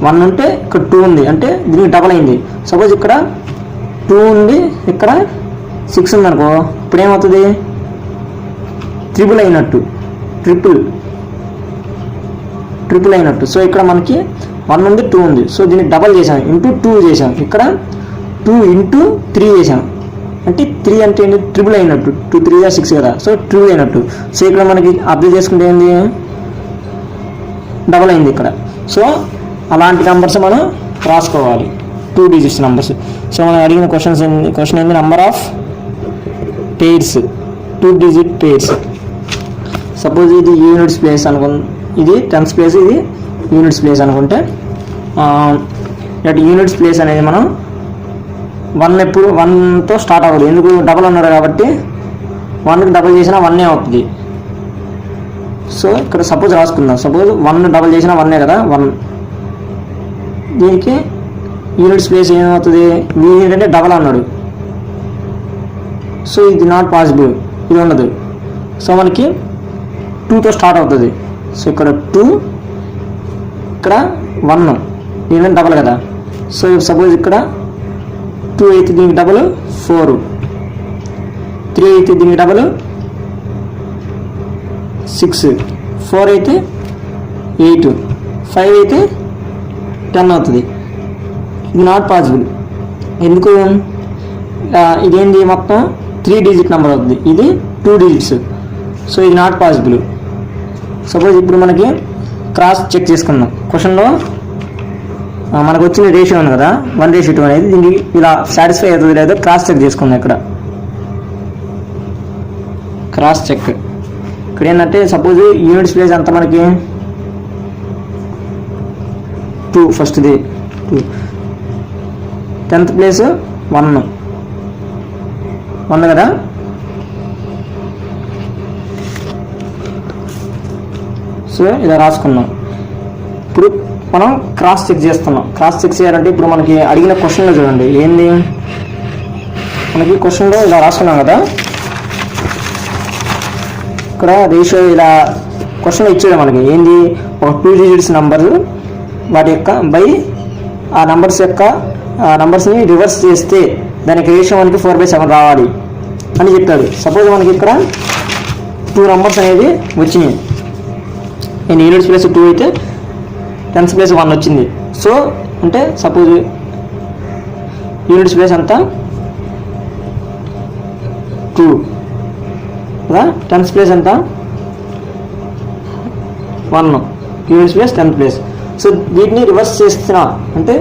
1 ఉంటే ఇక్కడ 2 ఉంది, అంటే దీనికి డబల్ అయింది. సపోజ్ ఇక్కడ 2 ఉంది, ఇక్కడ 6 ఉంది అనుకో, ఇప్పుడు ఏమవుతుంది, ట్రిపుల్ అయినట్టు. సో ఇక్కడ మనకి 1 ఉంది, 2 ఉంది. సో దీన్ని డబల్ చేసాం, ఇంటూ 2 చేసాం. ఇక్కడ 2 × 3 చేసాం, అంటే 3 అంటే ఏంటి, ట్రిపుల్ అయినట్టు. 2 3 6 కదా, సో ట్రిపుల్ అయినట్టు. సో ఇక్కడ మనకి అర్థం చేసుకుంటే ఏంది, డబల్ అయింది ఇక్కడ. సో అలాంటి నెంబర్స్ మనం రాసుకోవాలి, 2 digits నెంబర్స్. సో మనం అడిగిన క్వశ్చన్ ఏంది, number of pairs, 2 digit pairs. Suppose ఇది యూనిట్స్ ప్లేస్ ఇది టెన్స్ ప్లేస్, ఇది యూనిట్స్ ప్లేస్ అనుకుంటే, యూనిట్స్ ప్లేస్ అనేది మనం 1తో స్టార్ట్ అవ్వదు, ఎందుకు, డబల్ ఉన్నారు కాబట్టి 1కి డబల్ చేసినా 1 అవుతుంది. సో ఇక్కడ సపోజ్ రాసుకుందాం, సపోజ్ 1 డబల్ చేసినా 1 కదా, 1. దీనికి యూనిట్స్ ప్లేస్ ఏమవుతుంది, యూనిట్ అంటే డబల్ అన్నాడు. సో ఇది నాట్ పాసిబుల్, ఇది ఉండదు. సో మనకి 2తో స్టార్ట్ అవుతుంది. సో ఇక్కడ 2, ఇక్కడ 1, దీని డబల్ కదా. సో సపోజ్ ఇక్కడ 2 అయితే దీనికి డబల్ 4, 3 అయితే దీనికి డబల్ 6, 4 అయితే 8, 5 అయితే 10 అవుతుంది. ఇది నాట్ పాసిబుల్, ఎందుకు, ఇదేంటి మొత్తం 3 digit నెంబర్ అవుతుంది, ఇది 2 digits. సో ఇది నాట్ పాసిబుల్. సపోజ్ ఇప్పుడు మనకి క్రాస్ చెక్ చేసుకుందాం. క్వశ్చన్లో మనకు వచ్చిన రేషియో ఉంది కదా, 1:2 అనేది, దీనికి ఇలా సాటిస్ఫై అవుతుంది లేదో క్రాస్ చెక్ చేసుకుందాం. ఇక్కడ క్రాస్ చెక్, ఇక్కడ ఏంటంటే సపోజ్ యూనిట్స్ ప్లేస్ ఎంత మనకి 2, ఫస్ట్ది 2, 10th ప్లేస్ 1 కదా. సో ఇలా రాసుకున్నాం. ఇప్పుడు మనం క్రాస్ చెక్ చేస్తున్నాం. క్రాస్ చెక్ చేయాలంటే ఇప్పుడు మనకి అడిగిన క్వశ్చన్లో చూడండి ఏంది, మనకి క్వశ్చన్లో ఇలా రాసుకున్నాం కదా, ఇక్కడ రేషియో ఇలా క్వశ్చన్లో ఇచ్చాడు మనకి ఏంది, ఒక 2 digits నెంబర్, వాటి యొక్క బై ఆ నంబర్స్ని రివర్స్ చేస్తే దానికి రేషియో మనకి 4/7 రావాలి అని చెప్పాడు. సపోజ్ మనకి ఇక్కడ 2 numbers అనేది వచ్చినాయి. నేను యూనిట్స్ ప్లేస్ 2 అయితే టెన్స్ ప్లేస్ 1 వచ్చింది. సో అంటే సపోజ్ యూనిట్స్ ప్లేస్ అంతా 2 కదా, టెన్స్ ప్లేస్ అంతా 1 units place 10th place. So వీటిని రివర్స్ చేస్తున్నా అంటే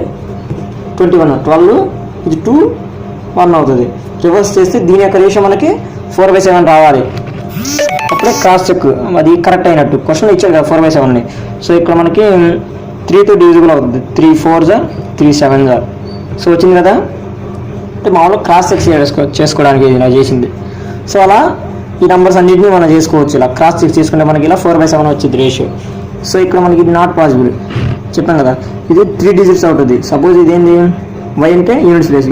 21 12 ఇది 2 1 అవుతుంది. రివర్స్ చేస్తే దీని యొక్క రేషియో మనకి 4/7 రావాలి. అప్పుడే క్రాస్ చెక్ అది కరెక్ట్ అయినట్టు. క్వశ్చన్ ఇచ్చాడు కదా 4/7ని. సో ఇక్కడ మనకి 3తో డివిజిబుల్ అవుతుంది. 3 4s 3 7s. సో వచ్చింది కదా. అంటే మామూలుగా క్రాస్ చెక్ చేసుకోవడానికి ఇది ఇలా చేసింది. సో అలా ఈ నెంబర్స్ అన్నింటినీ మనం చేసుకోవచ్చు. ఇలా క్రాస్ చెక్ చేసుకుంటే మనకి ఇలా 4/7 వచ్చింది రేషియో. సో ఇక్కడ మనకి ఇది నాట్ పాసిబుల్ చెప్పాం కదా. ఇది 3 digits అవుతుంది. సపోజ్ ఇది ఏంది y అంటే యూనిట్స్ ప్లేస్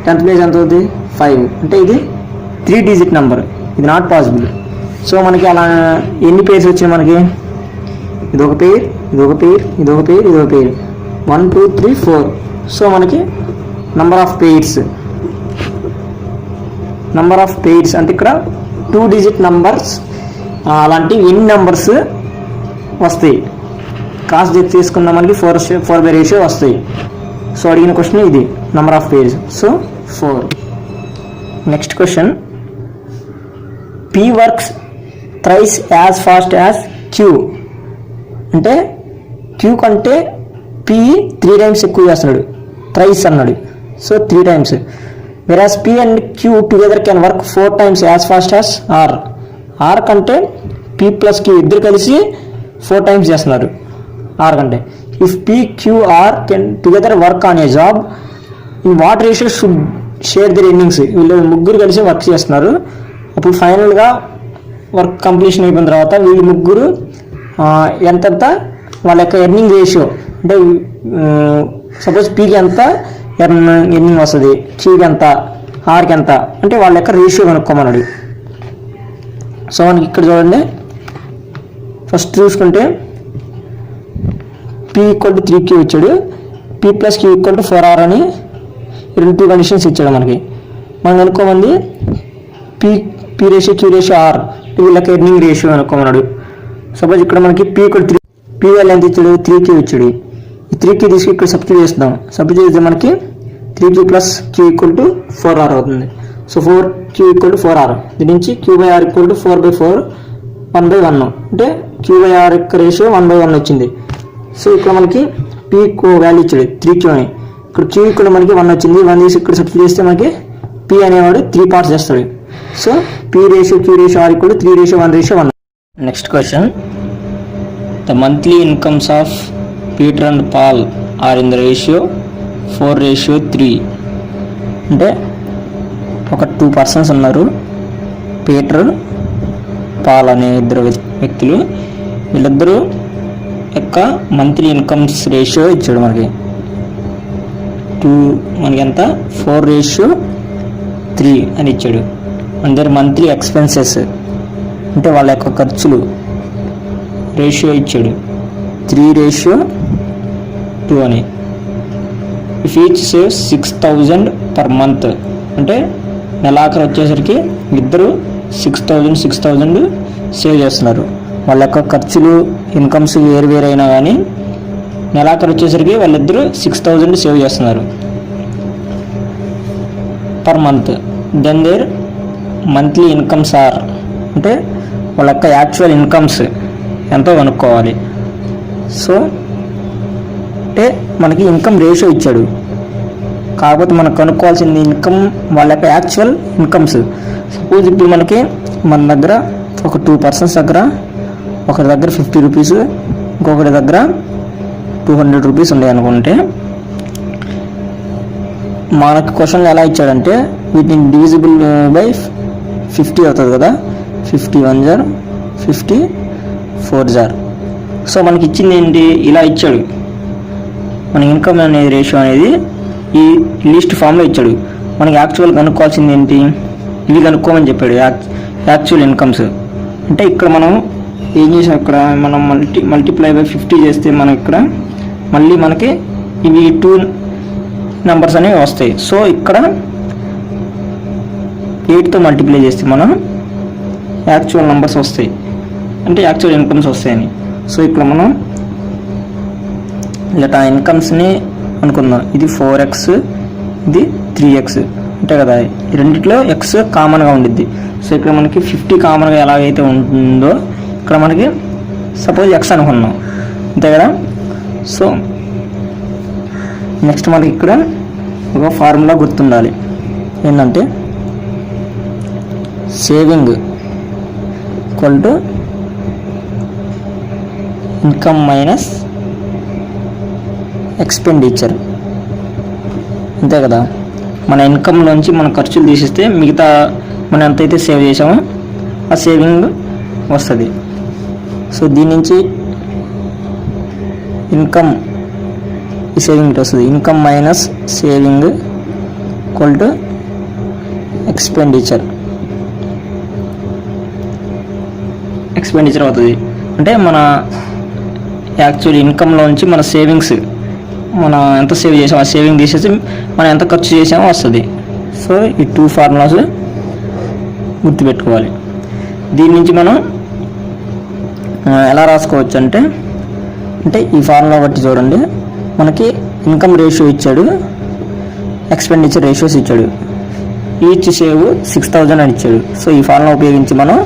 10th ప్లేస్ ఎంత అవుతుంది 5 అంటే ఇది 3 digit నెంబర్. ఇది నాట్ పాసిబుల్. సో మనకి అలా ఎన్ని పేర్స్ వచ్చినాయి మనకి ఇదొక పేర్ 1 2 3 4. సో మనకి నెంబర్ ఆఫ్ పెయిర్స్ అంటే ఇక్కడ 2 digit నెంబర్స్ అలాంటివి ఎన్ని నెంబర్స్ వస్తాయి క్రాస్ చెక్ చేసుకున్న మనకి 4 రేషియో వస్తాయి. సో అడిగిన క్వశ్చన్ ఇది number of pairs. So 4. Next question P works thrice as fast as Q అంటే Q కంటే P 3 times ఎక్కువ చేస్తున్నాడు. థ్రైస్ అన్నాడు. So 3 times. whereas P and Q together can work 4 times as fast as R. R కంటే P plus Q ఇద్దరు కలిసి 4 times చేస్తున్నారు R కంటే. if P, Q, R can together work on a job in what ratio should share their earnings? వీళ్ళు ముగ్గురు కలిసి work చేస్తున్నారు. అప్పుడు ఫైనల్గా వర్క్ కంప్లీషన్ అయిపోయిన తర్వాత వీళ్ళు ముగ్గురు ఎంతంత వాళ్ళ యొక్క ఎర్నింగ్ రేషియో అంటే సపోజ్ Pకి ఎంత ఎర్నింగ్ వస్తుంది, Qకి ఎంత, Rకి ఎంత అంటే వాళ్ళ యొక్క రేషియో కనుక్కోమన్నాడు. సో మనకి ఇక్కడ చూడండి ఫస్ట్ చూసుకుంటే P = 3Q ఇచ్చాడు. P + Q = 4R అని 2 కండిషన్స్ ఇచ్చాడు మనకి. మనం కనుక్కోమంది P ratio Q ratio R వీళ్ళకి ఎర్నింగ్ రేషియో కనుక్కోమన్నాడు. సపోజ్ ఇక్కడ మనకి P = 3, P వాల్యూ ఎంత ఇచ్చాడు 3Q ఇచ్చాడు. ఈ 3Q తీసుకు ఇక్కడ సబ్స్టిట్యూట్ చేస్తాం. సబ్స్టిట్యూట్ చేస్తే మనకి 3Q + Q = 4R అవుతుంది. So 4Q = 4R. దీని నుంచి Q/R = 4/4 1/1 అంటే Q/R యొక్క రేషియో 1/1 వచ్చింది. సో ఇక్కడ మనకి P వాల్యూ ఇచ్చాడు 3Q అని. ఇక్కడ Q ఇక్కడ మనకి 1 వచ్చింది. 1 తీసి ఇక్కడ సబ్స్టిట్యూట్ చేస్తే మనకి P అనేవాడు 3 parts చేస్తాడు. So P ratio Q ratio R = 3:1:1. Next question the monthly incomes of Peter and Paul are in the ratio 4:3. అంటే ఒక 2 persons ఉన్నారు, పీటర్ పాల్ అనే ఇద్దరు వ్యక్తులు. వీళ్ళిద్దరూ యొక్క మంత్లీ ఇన్కమ్స్ రేషియో ఇచ్చాడు మనకి మనకి ఎంత 4:3 అని ఇచ్చాడు. అందరి మంత్లీ ఎక్స్పెన్సెస్ అంటే వాళ్ళ యొక్క ఖర్చులు రేషియో ఇచ్చాడు 3:2 అని. If each save 6,000 per month అంటే నెలాఖరు వచ్చేసరికి ఇద్దరు 6,000 సేవ్ చేస్తున్నారు. వాళ్ళ యొక్క ఖర్చులు ఇన్కమ్స్ వేరు అయినా కానీ నెలాఖరు వచ్చేసరికి వాళ్ళిద్దరూ 6,000 సేవ్ చేస్తున్నారు per month. Then their monthly incomes are అంటే వాళ్ళ యొక్క యాక్చువల్ ఇన్కమ్స్ ఎంతో కనుక్కోవాలి. సో అంటే మనకి ఇన్కమ్ రేషియో ఇచ్చాడు, కాకపోతే మనకు కనుక్కోవాల్సింది ఇన్కమ్ వాళ్ళ యొక్క యాక్చువల్ ఇన్కమ్స్. సపోజ్ ఇప్పుడు మనకి మన దగ్గర ఒక 2 persons దగ్గర ఒకరి దగ్గర 50 rupees ఇంకొకరి దగ్గర 200 rupees ఉన్నాయి అనుకుంటే మనకి క్వశ్చన్లో ఎలా ఇచ్చాడంటే వీటిని డివిజిబుల్ బై 50 అవుతుంది కదా. 50 1s 50 4s. సో మనకి ఇచ్చింది ఏంటి ఇలా ఇచ్చాడు. మన ఇన్కమ్ అనేది రేషియో అనేది ఈ లిస్ట్ ఫామ్లో ఇచ్చాడు. మనకి యాక్చువల్ కనుక్కోవాల్సింది ఏంటి ఇవి కనుక్కోమని చెప్పాడు యాక్చువల్ ఇన్కమ్స్. అంటే ఇక్కడ మనం ఏం చేసాం, ఇక్కడ మనం మల్టిప్లై బై 50 చేస్తే మనం ఇక్కడ మళ్ళీ మనకి ఇవి 2 numbers అనేవి వస్తాయి. సో ఇక్కడ 8తో మల్టిప్లై చేస్తే మనం యాక్చువల్ నెంబర్స్ వస్తాయి అంటే యాక్చువల్ ఇన్కమ్స్ వస్తాయని. సో ఇక్కడ మనం ఇలా ఇన్కమ్స్ని అనుకుందాం. ఇది 4x ఇది 3x అంటే కదా, ఈ రెండిట్లో x కామన్గా ఉండిద్ది. సో ఇక్కడ మనకి 50 కామన్గా ఎలాగైతే ఉంటుందో ఇక్కడ మనకి సపోజ్ ఎక్స్ అనుకున్నాం, అంతే కదా. సో నెక్స్ట్ మనకి ఇక్కడ ఒక ఫార్ములా గుర్తుండాలి, ఏంటంటే saving equal to income minus expenditure, అంతే కదా. మన ఇన్కమ్ నుంచి మన ఖర్చులు తీసిస్తే మిగతా మనం ఎంతైతే సేవ్ చేసామో ఆ సేవింగ్ వస్తుంది. సో దీని నుంచి ఇన్కమ్ ఈ సేవింగ్ వస్తుంది, income minus saving equal to expenditure అవుతుంది. అంటే మన యాక్చువల్ ఇన్కమ్లో నుంచి మన సేవింగ్స్, మనం ఎంత సేవ్ చేసామో ఆ సేవింగ్ తీసేసి మనం ఎంత ఖర్చు చేసామో వస్తుంది. సో ఈ 2 ఫార్ములాస్ గుర్తుపెట్టుకోవాలి. దీని నుంచి మనం ఎలా రాసుకోవచ్చు అంటే ఈ ఫార్ములా బట్టి చూడండి, మనకి ఇన్కమ్ రేషియో ఇచ్చాడు, ఎక్స్పెండిచర్ రేషియోస్ ఇచ్చాడు, ఈచ్ సేవ్ 6000 అని ఇచ్చాడు. సో ఈ ఫార్ములా ఉపయోగించి మనం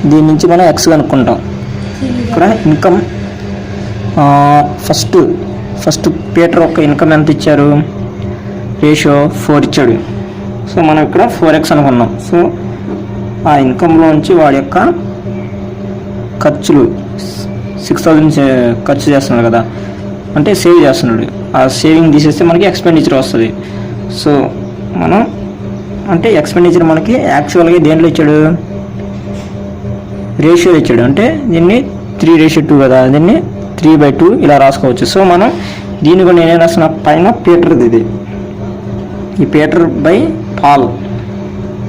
దీని నుంచి మనం ఎక్స్ కనుక్కుంటాం. ఇక్కడ ఇన్కమ్ ఫస్ట్ పీటర్ ఒక ఇన్కమ్ ఎంత ఇచ్చారు, రేషియో 4 ఇచ్చాడు. సో మనం ఇక్కడ 4x అనుకున్నాం. సో ఆ ఇన్కంలోంచి వాడి యొక్క ఖర్చులు 6000 ఖర్చు చేస్తున్నాడు కదా, అంటే సేవ్ చేస్తున్నాడు. ఆ సేవింగ్ తీసేస్తే మనకి ఎక్స్పెండిచర్ వస్తుంది. సో మనం అంటే ఎక్స్పెండిచర్ మనకి యాక్చువల్గా దేంట్లో ఇచ్చాడు, రేషియో ఇచ్చాడు. అంటే దీన్ని 3:2 కదా, దీన్ని 3/2 ఇలా రాసుకోవచ్చు. సో మనం దీన్ని కూడా నేనే రాసిన పైన పీటర్ది, ఇది ఈ పీటర్ బై పాల్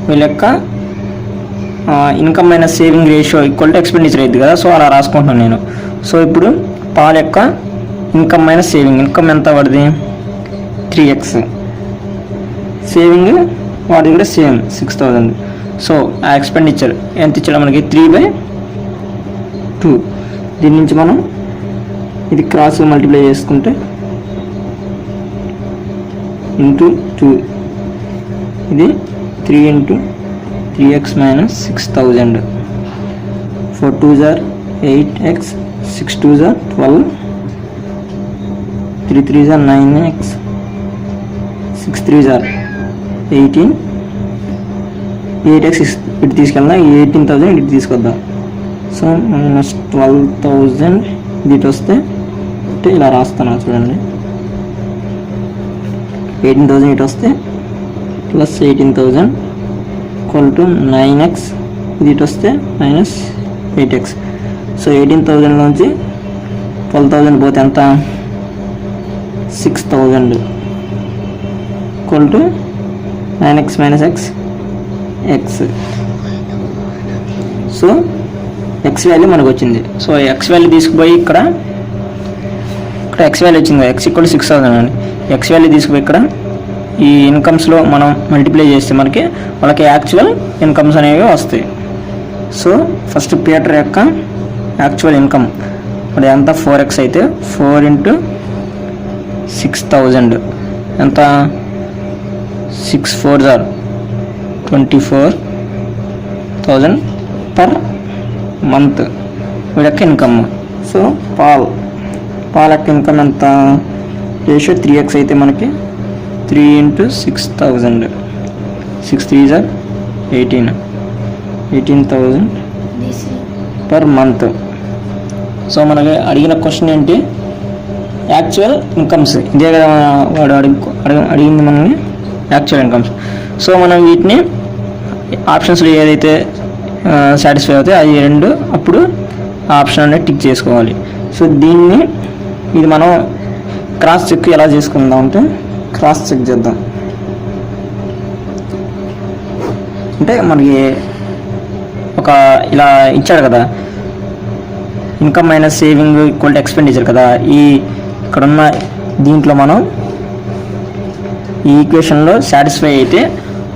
వీళ్ళ యొక్క income minus saving ratio equal to expenditure అయింది కదా. సో అలా రాసుకుంటున్నాను నేను. సో ఇప్పుడు పాల్ యొక్క ఇన్కమ్ మైనస్ సేవింగ్, ఇన్కమ్ ఎంత పడింది 3x, సేవింగ్ వాడి కూడా సేమ్ 6000. సో ఆ ఎక్స్పెండిచర్ ఎంత ఇచ్చాడు మనకి 3/2. దీని నుంచి మనం ఇది క్రాస్ మల్టిప్లై చేసుకుంటే ఇంటూ 2, ఇది 3 × 3x minus 6000, 4 2s are 8x, 6 2s are 12, 3 3s are 9x, 6 3s are 18, 8x ఇటు తీసుకెళ్దాం, 18,000 ఇటు తీసుకొద్దాం. సో మైనస్ 12,000 ఇటు వస్తే అంటే ఇలా రాస్తాను చూడండి, 18,000 ఇటు వస్తే ప్లస్ 18,000 ఈక్వల్ టు 9x, ఇది ఇటు వస్తే మైనస్ 8x. సో 18,000 నుంచి 12,000 పోతే ఎంత 6,000 equal to 9x minus x. So X value మనకు వచ్చింది. సో ఎక్స్ వాల్యూ తీసుకుపోయి ఇక్కడ ఎక్స్ వాల్యూ వచ్చింది, x ఈక్వల్ 6,000 అని. ఎక్స్ వాల్యూ తీసుకుపోయి ఇక్కడ ఈ ఇన్కమ్స్లో మనం మల్టిప్లై చేస్తే మనకి వాళ్ళకి యాక్చువల్ ఇన్కమ్స్ అనేవి వస్తాయి. సో ఫస్ట్ పీటర్ యొక్క యాక్చువల్ ఇన్కమ్ అది ఎంత 4x అయితే 4 × 6,000 ఎంత 6 4s are 24,000 పర్ మంత్ వీడి యొక్క ఇన్కమ్. సో పాల్ యొక్క ఇన్కమ్ ఎంత రేషియో 3x అయితే మనకి 3 × 6,000, 6 3s are 18,000 per month. So మనకి అడిగిన క్వశ్చన్ ఏంటి, యాక్చువల్ ఇన్కమ్స్, ఇదే కదా వాడు అడిగింది మనల్ని యాక్చువల్ ఇన్కమ్స్. సో మనం వీటిని ఆప్షన్స్లో ఏదైతే సాటిస్ఫై అవుతాయి అది 2, అప్పుడు ఆ ఆప్షన్ అనేది టిక్ చేసుకోవాలి. సో దీన్ని ఇది మనం క్రాస్ చెక్ ఎలా చేసుకుందాం అంటే క్రాస్ చెక్ చేద్దాం. అంటే మనకి ఒక ఇలా ఇచ్చాడు కదా, income minus saving equal to expenditure కదా, ఈ ఇక్కడున్న దీంట్లో మనం ఈ ఈక్వేషన్లో సాటిస్ఫై అయితే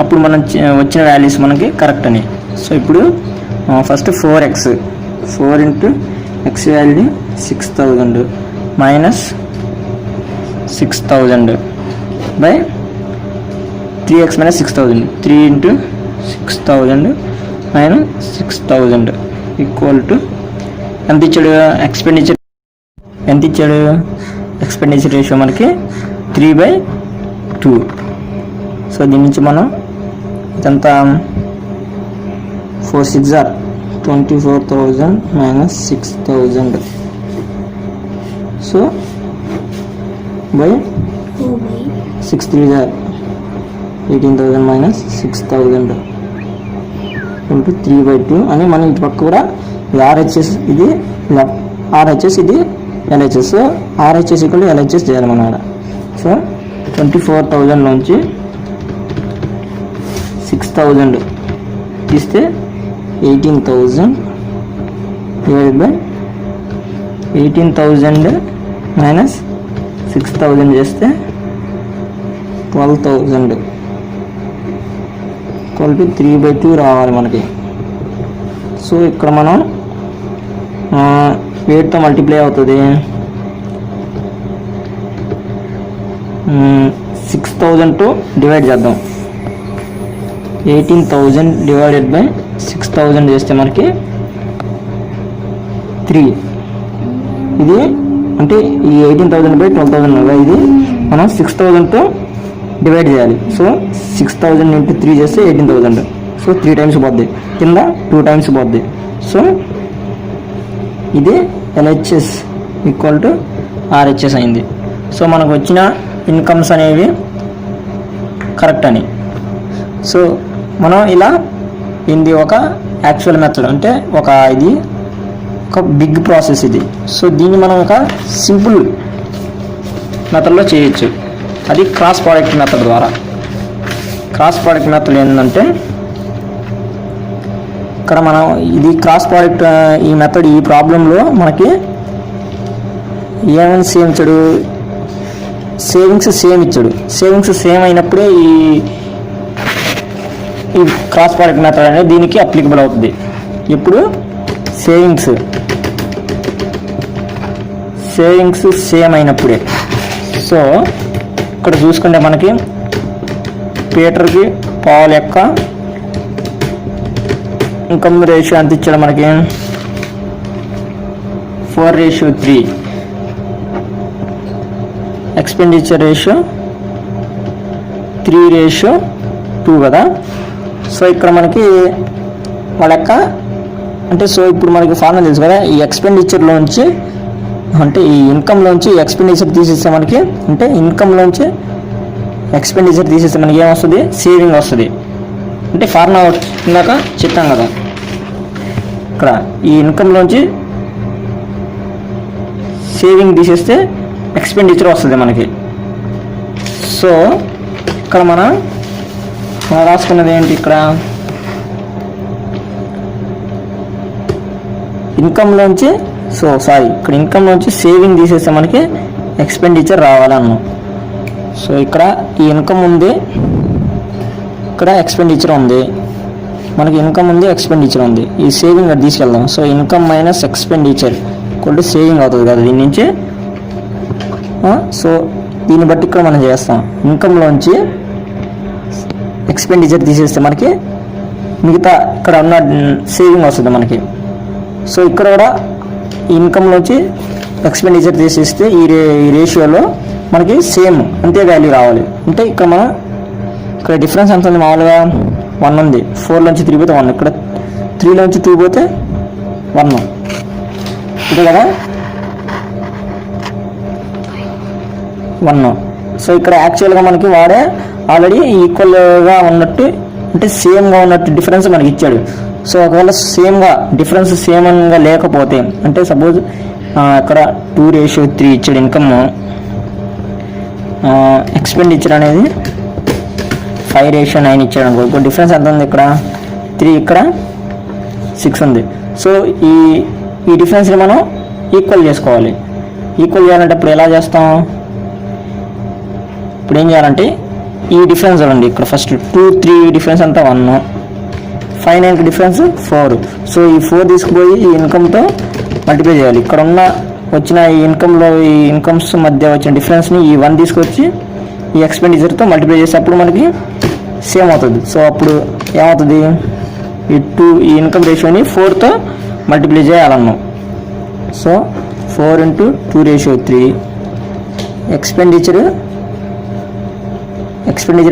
అప్పుడు మనం వచ్చిన వాల్యూస్ మనకి కరెక్ట్ అని. సో ఇప్పుడు first 4x, 4 × x value 6,000 minus 6,000 by 3x minus 6,000, 3 × 6,000 minus 6,000 equal to ఎంత ఇచ్చాడు ఎక్స్పెండిచర్, ఎంత ఇచ్చాడు ఎక్స్పెండిచర్ రేషియో మనకి 3/2. సో దీని నుంచి మనం ఇదంతా 4 6 are 24,000 minus 6,000. So by 6 3 are 18,000 minus 6,000 into 3/2 అని మనం ఇటు పక్క కూడా ఆర్హెచ్ఎస్ ఇది ఆర్హెచ్ఎస్ ఇది ఎల్హెచ్ఎస్. సో ఆర్హెచ్ఎస్ ఇక్కడ ఎల్హెచ్ఎస్ చేయాలి మనం ఇక్కడ. సో 24,000 నుంచి 6,000 తీస్తే 18,000 డివైడెడ్ బై 18,000 మైనస్ 6,000 చేస్తే 12,000 ఈక్వల్ 3/2 రావాలి మనకి. సో ఇక్కడ మనం 8తో మల్టిప్లై అవుతుంది. 6,000తో డివైడ్ చేద్దాం. 18,000 డివైడెడ్ బై 6,000 చేస్తే మనకి 3. ఇది అంటే ఈ 18,000 బై 12,000 ఇది మనం 6,000తో డివైడ్ చేయాలి. సో 6,000 ఇంటూ 3 చేస్తే 18,000. సో 3 టైమ్స్ పోద్ది, కింద 2 టైమ్స్ పోద్ది. సో ఇది ఎల్హెచ్ఎస్ ఈక్వల్ టు ఆర్హెచ్ఎస్ అయింది. సో మనకు వచ్చిన ఇన్కమ్స్ అనేవి కరెక్ట్ అని. సో మనం ఇలా ఇది ఒక యాక్చువల్ మెథడ్, అంటే ఇది ఒక బిగ్ ప్రాసెస్ ఇది. సో దీన్ని మనం ఒక సింపుల్ మెథడ్లో చేయొచ్చు. అది క్రాస్ ప్రోడక్ట్ మెథడ్ ద్వారా. క్రాస్ ప్రోడక్ట్ మెథడ్ ఏంటంటే ఇక్కడ మనం ఇది క్రాస్ ప్రోడక్ట్ ఈ మెథడ్ ఈ ప్రాబ్లంలో మనకి ఏమైనా సేమ్ ఇచ్చాడు, సేవింగ్స్ సేమ్ ఇచ్చాడు. సేవింగ్స్ సేమ్ అయినప్పుడే ఈ క్రాస్ ప్రోడక్ట్ మెథడ్ అనేది దీనికి అప్లికబుల్ అవుతుంది. ఇప్పుడు సేవింగ్స్ సేమ్ అయినప్పుడే. సో ఇక్కడ చూసుకుంటే మనకి పీటర్కి పాల్ యొక్క ఇన్కమ్ రేషియో ఎంత ఇచ్చాడు మనకి 4:3, ఎక్స్పెండిచర్ రేషియో 3:2 కదా. సో ఇక్కడ మనకి వాళ్ళ యొక్క అంటే సో ఇప్పుడు మనకి ఫార్ములా తెలుసు కదా, ఈ ఎక్స్పెండిచర్లోంచి అంటే ఈ ఇన్కమ్లోంచి ఎక్స్పెండిచర్ తీసేస్తే మనకి అంటే ఇన్కమ్లోంచి ఎక్స్పెండిచర్ తీసేస్తే మనకి ఏమొస్తుంది, సేవింగ్ వస్తుంది. అంటే ఫార్ములా ఇందాక చెప్పాం కదా, ఇక్కడ ఈ ఇన్కమ్లోంచి సేవింగ్ తీసేస్తే ఎక్స్పెండిచర్ వస్తుంది మనకి. సో ఇక్కడ మనం రాసుకున్నది ఏంటి, ఇక్కడ ఇన్కమ్లోంచి ఇక్కడ ఇన్కమ్లోంచి సేవింగ్ తీసేస్తే మనకి ఎక్స్పెండిచర్ రావాలన్నాం. సో ఇక్కడ ఈ ఇన్కమ్ ఉంది, ఇక్కడ ఎక్స్పెండిచర్ ఉంది, మనకి ఇన్కమ్ ఉంది ఎక్స్పెండిచర్ ఉంది. ఈ సేవింగ్ అది తీసుకెళ్దాం. So income minus expenditure equal saving అవుతుంది కదా దీని నుంచి. సో దీన్ని బట్టి ఇక్కడ మనం చేస్తాం. ఇన్కమ్లోంచి ఎక్స్పెండిచర్ తీసేస్తే మనకి మిగతా ఇక్కడ ఉన్న సేవింగ్ వస్తుంది మనకి. సో ఇక్కడ కూడా ఇన్కమ్లోంచి ఎక్స్పెండిచర్ తీసేస్తే ఈ రేషియోలో మనకి సేమ్ అంతే వాల్యూ రావాలి. అంటే ఇక్కడ డిఫరెన్స్ ఎంత ఉంది, మామూలుగా 1 ఉంది. 4లోంచి 3 పోతే 1, ఇక్కడ 3లోంచి 2 పోతే 1 ఇదే కదా 1. సో ఇక్కడ యాక్చువల్గా మనకి వాడే ఆల్రెడీ ఈక్వల్గా ఉన్నట్టు అంటే సేమ్గా ఉన్నట్టు డిఫరెన్స్ మనకి ఇచ్చాడు. సో ఒకవేళ డిఫరెన్స్ సేమ్గా లేకపోతే అంటే సపోజ్ ఇక్కడ 2:3 ఇచ్చాడు ఇన్కమ్, ఎక్స్పెండిచర్ అనేది 5:9 ఇచ్చాడు అనుకో. ఇప్పుడు డిఫరెన్స్ ఎంత ఉంది, ఇక్కడ 3, ఇక్కడ 6 ఉంది. సో ఈ డిఫరెన్స్ని మనం ఈక్వల్ చేసుకోవాలి. ఈక్వల్ చేయాలంటే ఇప్పుడు ఎలా చేస్తాం, ఇప్పుడు ఏం చేయాలంటే ఈ డిఫరెన్స్ చూడండి, ఇక్కడ ఫస్ట్ 2 3 డిఫరెన్స్ అంతా 1, 5 9 డిఫరెన్స్ 4. సో ఈ 4 తీసుకుపోయి ఈ ఇన్కమ్తో మల్టిప్లై చేయాలి. ఇక్కడ వచ్చిన ఈ ఇన్కమ్స్ మధ్య వచ్చిన డిఫరెన్స్ని ఈ 1 తీసుకొచ్చి ఈ ఎక్స్పెండిచర్తో మల్టిప్లై చేసేటప్పుడు మనకి సేమ్ అవుతుంది. సో అప్పుడు ఏమవుతుంది, ఈ ఇన్కమ్ రేషియోని 4తో మల్టిప్లై చేయాలన్నాం. So 4 into 2 ratio 3. ఎక్స్పెండిచర్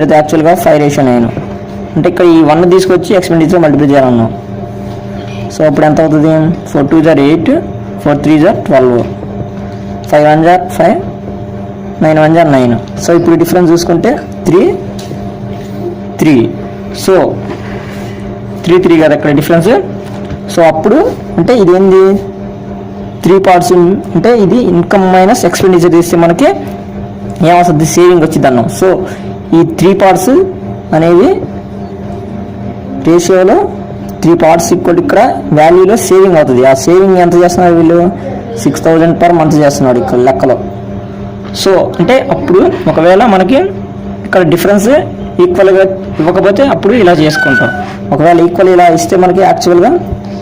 అయితే యాక్చువల్గా 5:9. అంటే ఇక్కడ ఈ 1 తీసుకొచ్చి ఎక్స్పెండిచర్ మల్టిప్లై చేయాలన్నాం. సో ఇప్పుడు ఎంత అవుతుంది? 4 2 are 8, 4 3 are 12, 5 1 are 5, 9 1 are 9. So ఇప్పుడు డిఫరెన్స్ చూసుకుంటే 3. సో 3 కదా ఇక్కడ డిఫరెన్స్. సో అప్పుడు అంటే ఇది ఏంది 3 parts అంటే ఇది ఇన్కమ్ మైనస్ ఎక్స్పెండిచర్ తీస్తే మనకి ఏమవుతుంది? సేవింగ్ వచ్చింది అన్నాం. సో ఈ 3 parts అనేవి రేషియోలో 3 parts ఈక్వల్ ఇక్కడ వాల్యూలో సేవింగ్ అవుతుంది. ఆ సేవింగ్ ఎంత చేస్తున్నారు వీళ్ళు? 6,000 per month చేస్తున్నాడు ఇక్కడ లెక్కలో. సో అంటే అప్పుడు ఒకవేళ మనకి ఇక్కడ డిఫరెన్స్ ఈక్వల్గా ఇవ్వకపోతే అప్పుడు ఇలా చేసుకుంటాం. ఒకవేళ ఈక్వల్ ఇలా ఇస్తే మనకి యాక్చువల్గా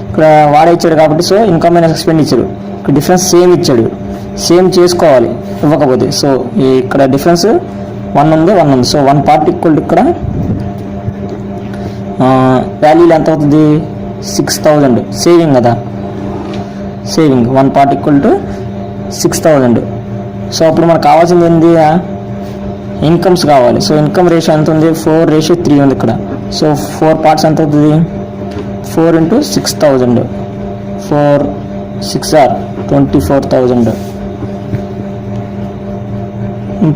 ఇక్కడ వాడే ఇచ్చాడు కాబట్టి సో ఇన్కమ్ మైనస్ ఎక్స్పెండిచర్ ఇక్కడ డిఫరెన్స్ సేమ్ ఇచ్చాడు, సేమ్ చేసుకోవాలి ఇవ్వకపోతే. సో ఇక్కడ డిఫరెన్స్ 1 ఉంది. సో 1 part ఈక్వల్ ఇక్కడ వాల్యూలు ఎంత అవుతుంది? 6,000 సేవింగ్ కదా, saving 1 part equal to 6,000. So అప్పుడు మనకు కావాల్సింది ఏంది? ఇన్కమ్స్ కావాలి. సో ఇన్కమ్ రేషియో ఎంత ఉంది? 4:3 ఉంది ఇక్కడ. సో 4 parts ఎంత అవుతుంది? 4 into 6,000, 4 6 are 24,000.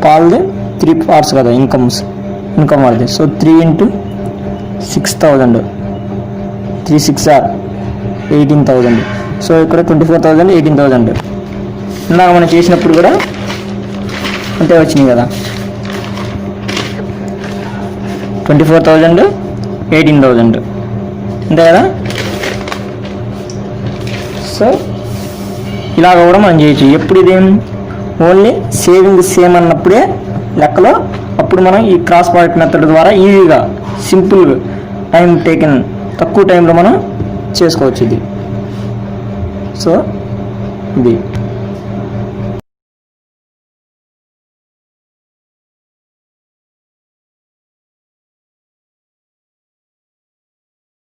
పాల్ది 3 parts కదా ఇన్కమ్ వాళ్ళది. So 3 into 6,000, 3 6 are 18,000. సో ఇక్కడ 24,000, 18,000. ఇందాక మనం చేసినప్పుడు కూడా అంతే వచ్చినాయి కదా, 24,000, 18,000 అంతే కదా. సో ఇలాగ కూడా మనం చేయొచ్చు. ఎప్పుడు ఇది ఓన్లీ సేవింగ్ సేమ్ అన్నప్పుడే లెక్కలో అప్పుడు మనం ఈ క్రాస్ ప్రోడక్ట్ మెథడ్ ద్వారా ఈజీగా సింపుల్ టైం టేకెన్ తక్కువ టైంలో మనం చేసుకోవచ్చు ఇది. సో ఇది